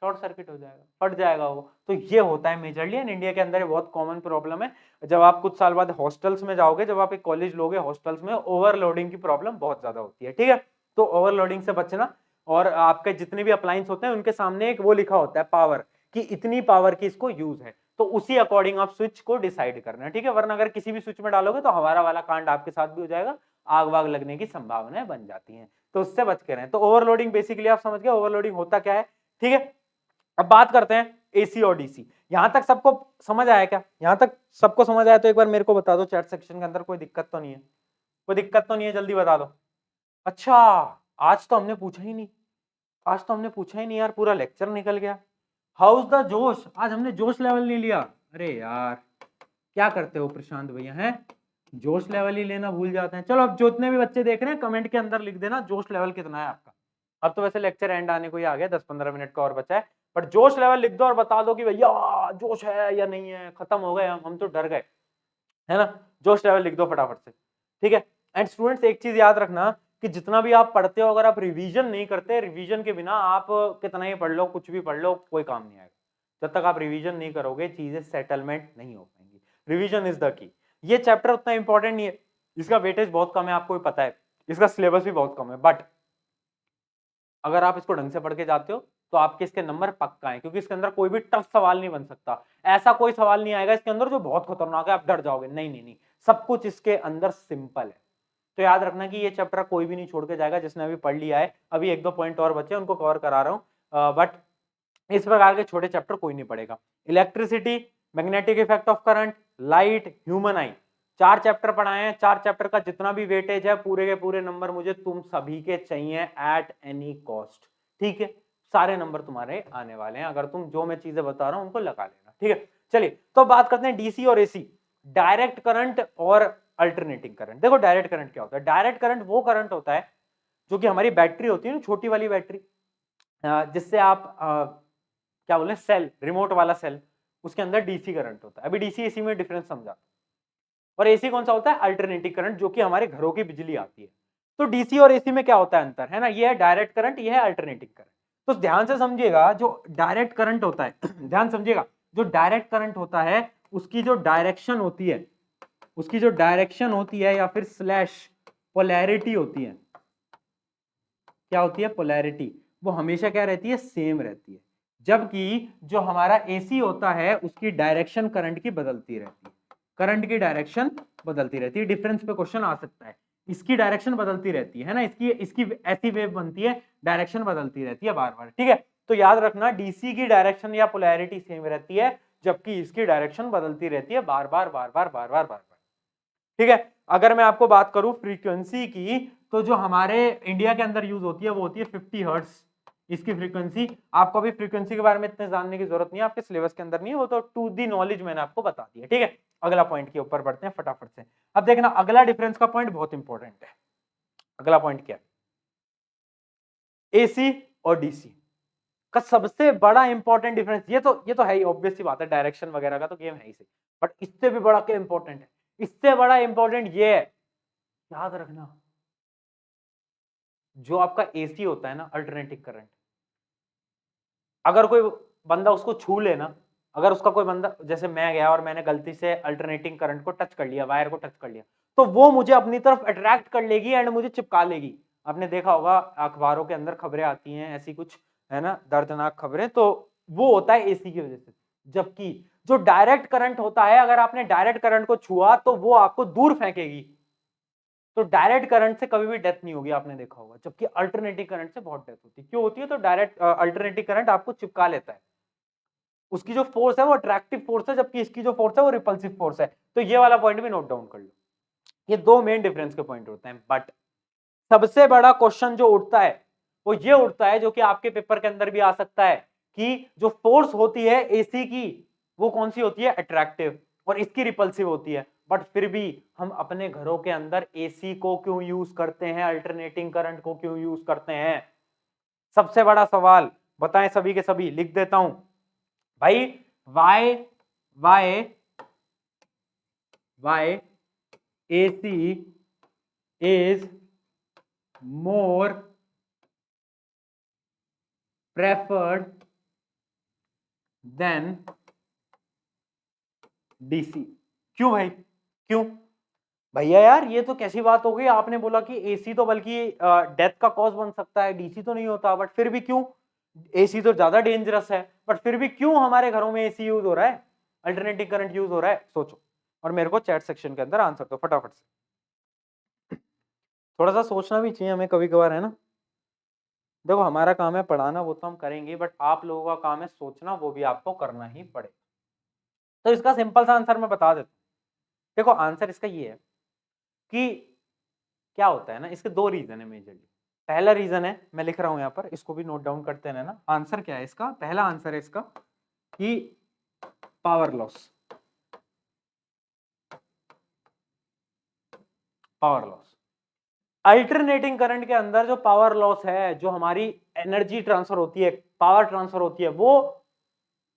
शॉर्ट सर्किट हो जाएगा, फट जाएगा वो। तो ये होता है मेजरली, एंड इंडिया के अंदर ये बहुत कॉमन प्रॉब्लम है। जब आप कुछ साल बाद हॉस्टल्स में जाओगे, जब आप एक कॉलेज लोगे, हॉस्टल्स में ओवरलोडिंग की प्रॉब्लम बहुत ज्यादा होती है, ठीक है। तो ओवरलोडिंग से बचना, और आपके जितने भी अप्लायंस होते हैं उनके सामने एक वो लिखा होता है पावर, कि इतनी पावर की इसको यूज है, तो उसी अकॉर्डिंग आप स्विच को डिसाइड करना है, ठीक है। वरना अगर किसी भी स्विच में डालोगे तो हमारा वाला कांड आपके साथ भी हो जाएगा, आग वाग लगने की संभावनाएं बन जाती हैं, तो उससे बच के रहें। तो ओवरलोडिंग बेसिकली आप समझ गए ओवरलोडिंग होता क्या है, ठीक है। अब बात करते हैं एसी और डीसी। यहां तक सबको समझ आया क्या? यहां तक सबको समझ आया तो एक बार मेरे को बता दो चैट सेक्शन के अंदर, कोई दिक्कत तो नहीं है? कोई दिक्कत तो नहीं है, जल्दी बता दो। अच्छा, आज तो हमने पूछा ही नहीं, आज तो हमने पूछा ही नहीं यार, पूरा लेक्चर निकल गया। हाउस द जोश, आज हमने जोश लेवल नहीं लिया। अरे यार क्या करते हो प्रशांत भैया, हैं जोश लेवल ही लेना भूल जाते हैं। चलो अब जितने भी बच्चे देख रहे हैं कमेंट के अंदर लिख देना जोश लेवल कितना है आपका। अब तो वैसे लेक्चर एंड आने को ही आ गया, 10-15 मिनट का और बचा है, बट जोश लेवल लिख दो और बता दो कि भैया जोश है या नहीं है, खत्म हो गए हम तो डर गए, है ना। जोश लेवल लिख दो फटाफट से, ठीक है। एंड स्टूडेंट्स एक चीज याद रखना कि जितना भी आप पढ़ते हो, अगर आप रिवीजन नहीं करते, रिवीजन के बिना आप कितना ही पढ़ लो, कुछ भी पढ़ लो, कोई काम नहीं आएगा। जब तक आप रिवीजन नहीं करोगे चीजें सेटलमेंट नहीं हो पाएंगी। Revision is the key. ये चैप्टर उतना इंपॉर्टेंट नहीं है, इसका वेटेज बहुत कम है, आपको भी पता है, इसका सिलेबस भी बहुत कम है, बट अगर आप इसको ढंग से पढ़ के जाते हो तो आपके इसके नंबर पक्का है, क्योंकि इसके अंदर कोई भी टफ सवाल नहीं बन सकता। ऐसा कोई सवाल नहीं आएगा इसके अंदर जो बहुत खतरनाक है, आप डर जाओगे, नहीं नहीं नहीं, सब कुछ इसके अंदर सिंपल है। तो याद रखना कि ये चैप्टर कोई भी नहीं छोड़ के जाएगा जिसने अभी पढ़ लिया है। अभी 1-2 पॉइंट और बचे उनको कवर करा रहा हूं, बट इस प्रकार के छोटे चैप्टर कोई नहीं पढ़ेगा। Electricity, magnetic effect of current, light, human I, 4 chapter पढ़ाए हैं। 4 चैप्टर का जितना भी वेटेज है पूरे के पूरे नंबर मुझे तुम सभी के चाहिए एट एनी कॉस्ट, ठीक है। सारे नंबर तुम्हारे आने वाले हैं, अगर तुम जो मैं चीजें बता रहा हूं उनको लगा लेना, ठीक है। चलिए तो बात करते हैं डीसी और एसी, डायरेक्ट करंट और अल्टरनेटिंग करंट। देखो डायरेक्ट करंट क्या होता है? डायरेक्ट करंट वो करंट होता है जो कि हमारी बैटरी होती है ना, छोटी वाली बैटरी, जिससे आप क्या बोले, सेल, रिमोट वाला सेल, उसके अंदर डीसी करंट होता है। अभी डीसी एसी में डिफरेंस समझा। और एसी कौन सा होता है? अल्टरनेटिंग करंट, जो कि हमारे घरों की बिजली आती है। तो डीसी और एसी में क्या होता है अंतर, है ना, ये है डायरेक्ट करंट, ये है अल्टरनेटिंग करंट। तो ध्यान से समझिएगा, जो डायरेक्ट करंट होता है ध्यान समझिएगा, जो डायरेक्ट करंट होता है उसकी जो डायरेक्शन होती है, उसकी जो डायरेक्शन होती है या फिर स्लैश पोलैरिटी होती है, क्या होती है? पोलैरिटी, वो हमेशा क्या रहती है? सेम रहती है। जबकि जो हमारा एसी होता है उसकी डायरेक्शन करंट की बदलती रहती है, करंट की डायरेक्शन बदलती रहती है। डिफरेंस पे क्वेश्चन आ सकता है, इसकी डायरेक्शन बदलती रहती है ना, इसकी इसकी ऐसी वेव बनती है, डायरेक्शन बदलती रहती है बार बार, ठीक है। तो याद रखना डीसी की डायरेक्शन या पोलैरिटी सेम रहती है, जबकि इसकी डायरेक्शन बदलती रहती है बार बार बार बार बार बार बार बार, ठीक है। अगर मैं आपको बात करूं फ्रीक्वेंसी की, तो जो हमारे इंडिया के अंदर यूज होती है वो होती है 50 हर्ट्ज, इसकी फ्रीक्वेंसी। आपको अभी फ्रीक्वेंसी के बारे में इतने जानने की जरूरत नहीं है, आपके सिलेबस के अंदर नहीं है वो, तो टू दी नॉलेज मैंने आपको बता दिया, ठीक है। अगला पॉइंट के ऊपर बढ़ते हैं फटाफट से। अब देखना अगला डिफरेंस का पॉइंट बहुत इंपॉर्टेंट है। अगला पॉइंट क्या है? एसी और डीसी का सबसे बड़ा इंपॉर्टेंट डिफरेंस, ये तो है ही, ऑब्वियस सी बात है, डायरेक्शन वगैरह का तो गेम है ही सही, बट इससे भी बड़ा क्या इंपॉर्टेंट है? इससे बड़ा इंपॉर्टेंट ये है, याद रखना, जो आपका एसी होता है ना, अल्टरनेटिंग करंट, अगर कोई बंदा उसको छू लेना, अगर उसका कोई बंदा, जैसे मैं गया और मैंने गलती से अल्टरनेटिंग करंट को टच कर लिया, वायर को टच कर लिया, तो वो मुझे अपनी तरफ अट्रैक्ट कर लेगी एंड मुझे चिपका लेगी। आपने देखा होगा अखबारों के अंदर खबरें आती हैं ऐसी कुछ, है ना, दर्दनाक खबरें, तो वो होता है एसी की वजह से। जबकि जो डायरेक्ट करंट होता है, अगर आपने डायरेक्ट करंट को छुआ तो वो आपको दूर फेंकेगी, तो डायरेक्ट करंट से कभी भी डेथ नहीं होगी, आपने देखा होगा। जबकि अल्टरनेटिव करंट से बहुत डेथ होती है। क्यों होती है? तो डायरेक्ट अल्टरनेटिव करंट आपको चिपका लेता है, उसकी जो फोर्स है वो अट्रैक्टिव फोर्स है, जबकि इसकी जो फोर्स है वो रिपल्सिव फोर्स है। तो ये वाला पॉइंट भी नोट डाउन कर लो। ये दो मेन डिफरेंस के पॉइंट होते हैं, बट सबसे बड़ा क्वेश्चन जो उठता है वो ये उठता है, जो कि आपके पेपर के अंदर भी आ सकता है, कि जो फोर्स होती है एसी की वो कौन सी होती है? अट्रैक्टिव, और इसकी रिपल्सिव होती है। बट फिर भी हम अपने घरों के अंदर एसी को क्यों यूज करते हैं, अल्टरनेटिंग करंट को क्यों यूज करते हैं? सबसे बड़ा सवाल, बताएं सभी के सभी, लिख देता हूं भाई। Why why why AC is more preferred than DC. क्यों भाई, क्यों? भैया यार ये तो कैसी बात हो गई, आपने बोला कि एसी तो बल्कि डेथ का कॉज बन सकता है, डीसी तो नहीं होता, बट फिर भी क्यों? एसी तो ज्यादा डेंजरस है, बट फिर भी क्यों हमारे घरों में एसी यूज हो रहा है, अल्टरनेटिंग करंट यूज हो रहा है? सोचो और मेरे को चैट सेक्शन के अंदर आंसर दो फटाफट से। थोड़ा सा सोचना भी चाहिए हमें कभी कभार, है ना? देखो हमारा काम है पढ़ाना, वो तो हम करेंगे, बट आप लोगों का काम है सोचना, वो भी आपको करना ही पड़ेगा। तो इसका सिंपल सा आंसर मैं बता देता हूँ। देखो आंसर इसका ये है कि क्या होता है ना, इसके दो रीजन है मेजरली। पहला रीजन है, मैं लिख रहा हूं यहां पर, इसको भी नोट डाउन करते हैं ना। आंसर क्या है इसका? पहला आंसर है इसका कि power loss. Power loss, alternating current के अंदर जो पावर लॉस है, जो हमारी एनर्जी ट्रांसफर होती है, पावर ट्रांसफर होती है, वो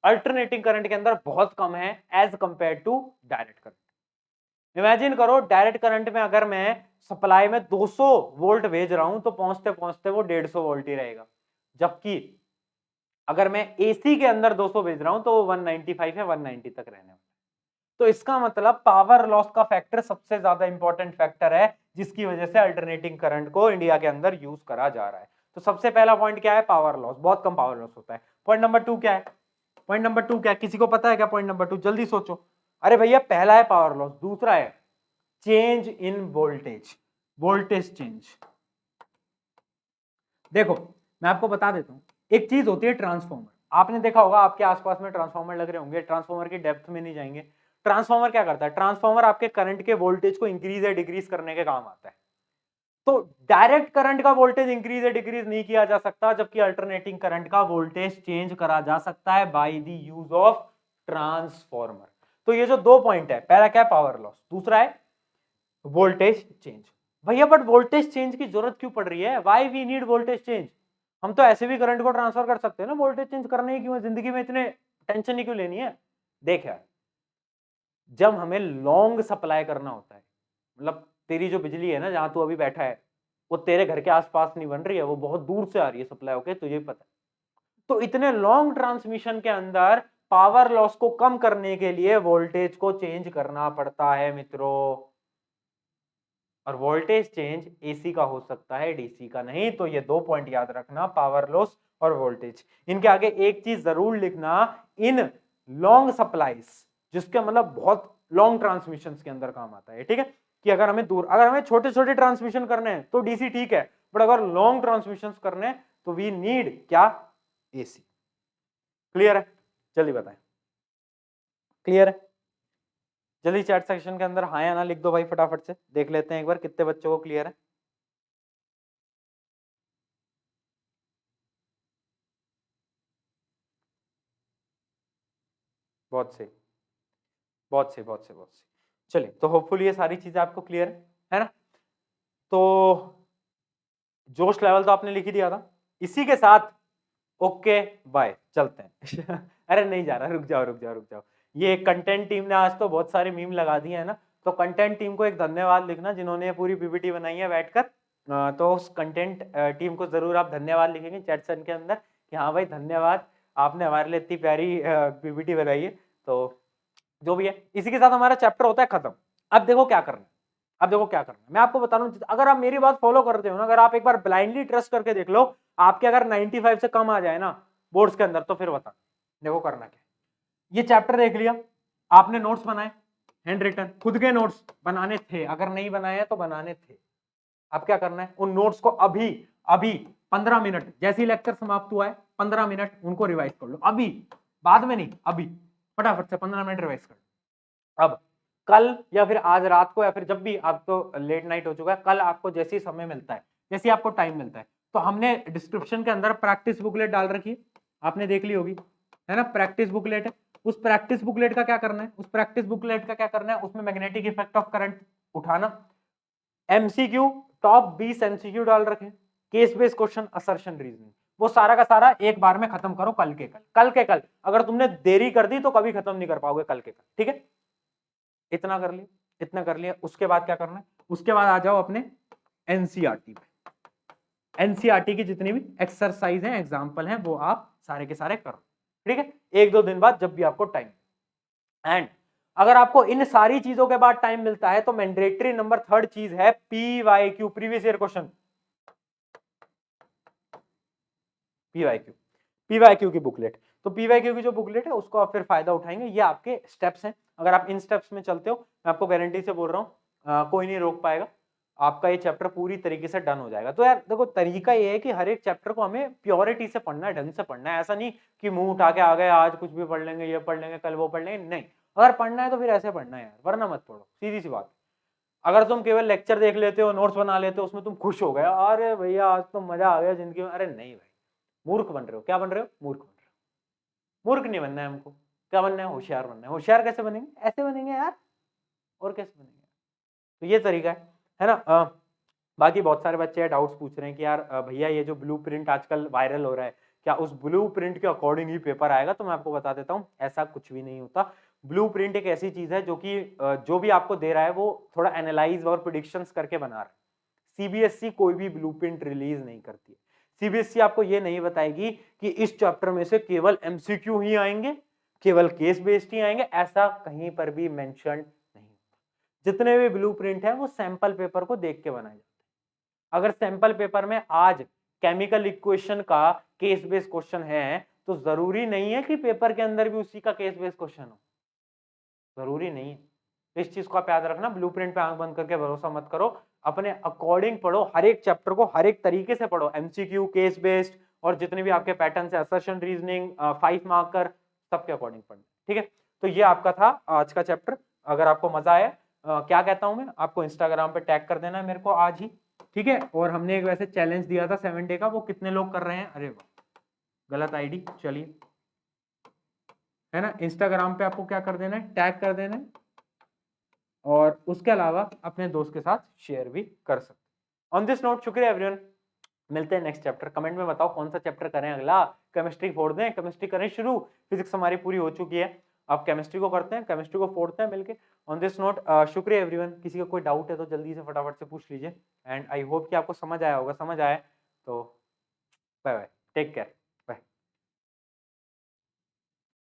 अल्टरनेटिंग करंट के अंदर बहुत कम है as compare to direct current. Imagine करो डायरेक्ट करंट में अगर मैं सप्लाई में 200 वोल्ट भेज रहा हूं तो पहुंचते पहुंचते वो 150 वोल्ट ही रहेगा, जबकि अगर मैं एसी के अंदर 200 भेज रहा हूं तो वो 195 है, 190 तक रहने वाला। तो इसका मतलब पावर लॉस का फैक्टर सबसे ज्यादा इंपॉर्टेंट फैक्टर है, जिसकी वजह से अल्टरनेटिंग करंट को इंडिया के अंदर यूज करा जा रहा है। तो सबसे पहला पॉइंट क्या है? पावर लॉस, बहुत कम पावर लॉस होता है। पॉइंट नंबर 2 क्या है? पॉइंट नंबर 2 क्या है? किसी को पता है क्या पॉइंट नंबर 2? जल्दी सोचो। अरे भैया पहला है पावर लॉस, दूसरा है change in voltage, voltage change. देखो मैं आपको बता देता हूं, एक चीज होती है ट्रांसफॉर्मर। आपने देखा होगा आपके आसपास में ट्रांसफॉर्मर लग रहे होंगे, ट्रांसफॉर्मर की डेप्थ में नहीं जाएंगे। ट्रांसफॉर्मर क्या करता है? ट्रांसफॉर्मर आपके करंट के वोल्टेज को इंक्रीज या डिक्रीज करने के काम आता है। तो डायरेक्ट करंट का वोल्टेज इंक्रीज या डिक्रीज नहीं किया जा सकता, जबकि अल्टरनेटिंग करंट का वोल्टेज चेंज करा जा सकता है by the use of transformer. तो ये जो दो पॉइंट है, पहला क्या है? पावर लॉस, दूसरा है वोल्टेज चेंज। भैया बट वोल्टेज चेंज की जरूरत क्यों पड़ रही है? Why we need voltage change? हम तो ऐसे भी करंट को ट्रांसफर कर सकते हैं ना, वोल्टेज चेंज करने की क्यों है? जिंदगी में इतने टेंशन ही क्यों लेनी है? देख यार, जब हमें लॉन्ग सप्लाई करना होता है, मतलब तेरी जो बिजली है ना जहां तू अभी बैठा है, वो तेरे घर के आसपास नहीं बन रही है, वो बहुत दूर से आ रही है सप्लाई होके, तुझे पता है। तो इतने लॉन्ग ट्रांसमिशन के अंदर पावर लॉस को कम करने के लिए वोल्टेज को चेंज करना पड़ता है मित्रों। और वोल्टेज चेंज एसी का हो सकता है, डीसी का नहीं। तो ये दो पॉइंट याद रखना, पावर लॉस और वोल्टेज। इनके आगे एक चीज जरूर लिखना, इन लॉन्ग सप्लाईज, जिसके मतलब बहुत लॉन्ग ट्रांसमिशन के अंदर काम आता है, ठीक है? कि अगर हमें छोटे छोटे ट्रांसमिशन करने हैं तो डीसी ठीक है, बट अगर लॉन्ग ट्रांसमिशन करने हैं तो वी नीड क्या? एसी। क्लियर है? जल्दी बताएं, क्लियर है? जल्दी चैट सेक्शन के अंदर हाँ या ना लिख दो भाई, फटाफट से देख लेते हैं एक बार कितने बच्चों को क्लियर है। बहुत सही, बहुत सही, बहुत सही, बहुत सही। चलिए, तो होपफुली ये सारी चीजें आपको क्लियर है ना? तो जोश लेवल तो आपने लिख ही दिया था। इसी के साथ ओके बाय, चलते हैं। अरे नहीं जा रहा, रुक जाओ रुक जाओ रुक जाओ। ये कंटेंट टीम ने आज तो बहुत सारे मीम लगा दिए हैं ना, तो कंटेंट टीम को एक धन्यवाद लिखना, जिन्होंने ये पूरी पीपीटी बनाई है बैठकर। तो उस कंटेंट टीम को जरूर आप धन्यवाद लिखेंगे चैट सेक्शन के अंदर कि हाँ भाई धन्यवाद, आपने हमारे लिए इतनी प्यारी पीपीटी बनाई है। तो जो भी है, इसी के साथ हमारा चैप्टर होता है खत्म। अब देखो क्या करना है, अब देखो क्या करना है, मैं आपको बता रहा हूँ। अगर आप मेरी बात फॉलो करते हो ना, अगर आप एक बार ब्लाइंडली ट्रस्ट करके देख लो, आपके अगर 95 से कम आ जाए ना बोर्ड्स के अंदर, तो फिर बता देखो करना क्या। ये चैप्टर देख लिया आपने, नोट्स बनाए, हैंड रिटन, खुद के नोट्स बनाने थे, अगर नहीं बनाए हैं तो बनाने थे। अब क्या करना है, उन नोट्स को अभी अभी 15 मिनट, जैसे ही लेक्चर समाप्त हुआ है 15 मिनट उनको रिवाइज कर लो अभी, बाद में नहीं, अभी फटाफट से 15 मिनट रिवाइज कर लो। अब कल या फिर आज रात को या फिर जब भी, आप तो लेट नाइट हो चुका है, कल आपको जैसे ही समय मिलता है, जैसे आपको टाइम मिलता है, तो हमने डिस्क्रिप्शन के अंदर प्रैक्टिस बुकलेट डाल रखी है, आपने देख ली होगी, है ना? प्रैक्टिस बुकलेट है, उस प्रैक्टिस बुकलेट का क्या करना है, उस प्रैक्टिस बुकलेट का क्या करना है, उसमें मैग्नेटिक इफेक्ट ऑफ करंट उठाना, एमसीक्यू, टॉप 20 एमसीक्यू डाल रखे, case based question, assertion reasoning, वो सारा का सारा एक बार में खत्म करो कल के कल, कल के कल। अगर तुमने देरी कर दी तो कभी खत्म नहीं कर पाओगे कल के कल, ठीक है? इतना कर लिया, इतना कर लिया, उसके बाद क्या करना है, उसके बाद आ जाओ अपने एनसीईआरटी पे। एनसीईआरटी की जितनी भी एक्सरसाइज हैं, एग्जाम्पल हैं, वो आप सारे के सारे करो, ठीक है? एक दो दिन बाद जब भी आपको टाइम। एंड अगर आपको इन सारी चीजों के बाद टाइम मिलता है तो मैंडेटरी नंबर थर्ड चीज है PYQ, previous year question. PYQ, PYQ की बुकलेट, तो पीवाईक्यू की जो बुकलेट है उसको आप फिर फायदा उठाएंगे। ये आपके स्टेप्स हैं, अगर आप इन स्टेप्स में चलते हो, मैं आपको गारंटी से बोल रहा हूँ कोई नहीं रोक पाएगा, आपका ये चैप्टर पूरी तरीके से डन हो जाएगा। तो यार देखो तरीका ये है कि हर एक चैप्टर को हमें प्योरिटी से पढ़ना है, ढंग से पढ़ना है, ऐसा नहीं कि मुंह उठा के आ गए आज कुछ भी पढ़ लेंगे, ये पढ़ लेंगे, कल वो पढ़ लेंगे, नहीं। अगर पढ़ना है तो फिर ऐसे पढ़ना है यार, वरना मत पढ़ो, सीधी सी बात। अगर तुम केवल लेक्चर देख लेते हो, नोट्स बना लेते हो, उसमें तुम खुश हो गए, अरे भैया आज तो मजा आ गया जिंदगी में, अरे नहीं भाई, मूर्ख बन रहे हो। क्या बन रहे हो? मूर्ख बन रहे हो। मूर्ख नहीं बनना है हमको, क्या बनना है? होशियार बनना है। होशियार कैसे बनेंगे? ऐसे बनेंगे यार, और कैसे बनेंगे? तो ये तरीका है ना। बाकी बहुत सारे बच्चे डाउट्स पूछ रहे हैं कि यार भैया ये जो ब्लूप्रिंट आजकल वायरल हो रहा है, क्या उस ब्लूप्रिंट के अकॉर्डिंग ही पेपर आएगा? तो मैं आपको बता देता हूँ, ऐसा कुछ भी नहीं होता। ब्लूप्रिंट एक ऐसी चीज है जो कि जो भी आपको दे रहा है वो थोड़ा एनालाइज और प्रिडिक्शंस करके बना रहा है। सीबीएसई कोई भी ब्लूप्रिंट रिलीज नहीं करती है। सीबीएसई आपको ये नहीं बताएगी कि इस चैप्टर में से केवल एमसीक्यू ही आएंगे, केवल केस बेस्ड ही आएंगे, ऐसा कहीं पर भी मेंशन नहीं। जितने भी ब्लूप्रिंट है वो सैंपल पेपर को देख के बनाए जाते हैं। अगर सैंपल पेपर में आज केमिकल इक्वेशन का केस बेस्ड क्वेश्चन है तो जरूरी नहीं है कि पेपर के अंदर भी उसी का केस बेस्ड क्वेश्चन हो, जरूरी नहीं है। इस चीज को आप याद रखना, ब्लूप्रिंट पे आंख बंद करके भरोसा मत करो, अपने अकॉर्डिंग पढ़ो, हर एक चैप्टर को हर एक तरीके से पढ़ो, एमसीक्यू, केस बेस्ड और जितने भी आपके पैटर्न है, असर्शन, रीजनिंग, 5 मार्कर, सबके अकॉर्डिंग पढ़ना। ठीक है, तो ये आपका था आज का चैप्टर। अगर आपको मजा आया, क्या कहता हूं मैं आपको, इंस्टाग्राम पे टैग कर देना है मेरे को आज ही, ठीक है। और हमने एक वैसे चैलेंज दिया था 7 डे का, वो कितने लोग कर रहे हैं? अरे वाह, गलत आईडी, चलिए, है ना। इंस्टाग्राम पे आपको क्या कर देना है? टैग कर देना है, और उसके अलावा अपने दोस्त के साथ शेयर भी कर सकते। ऑन दिस नोट, शुक्रिया एवरीवन, मिलते हैं नेक्स्ट चैप्टर। कमेंट में बताओ कौन सा चैप्टर करें अगला। केमिस्ट्री फोड़ दें, केमिस्ट्री करें शुरू, फिजिक्स हमारी पूरी हो चुकी है, अब केमिस्ट्री को करते हैं, केमिस्ट्री को फोड़ते हैं मिलके। ऑन दिस नोट शुक्रिया एवरीवन, किसी का कोई डाउट है तो जल्दी से फटाफट से पूछ लीजिए, एंड आई होप कि आपको समझ आया होगा। समझ आया तो बाय बाय, टेक केयर।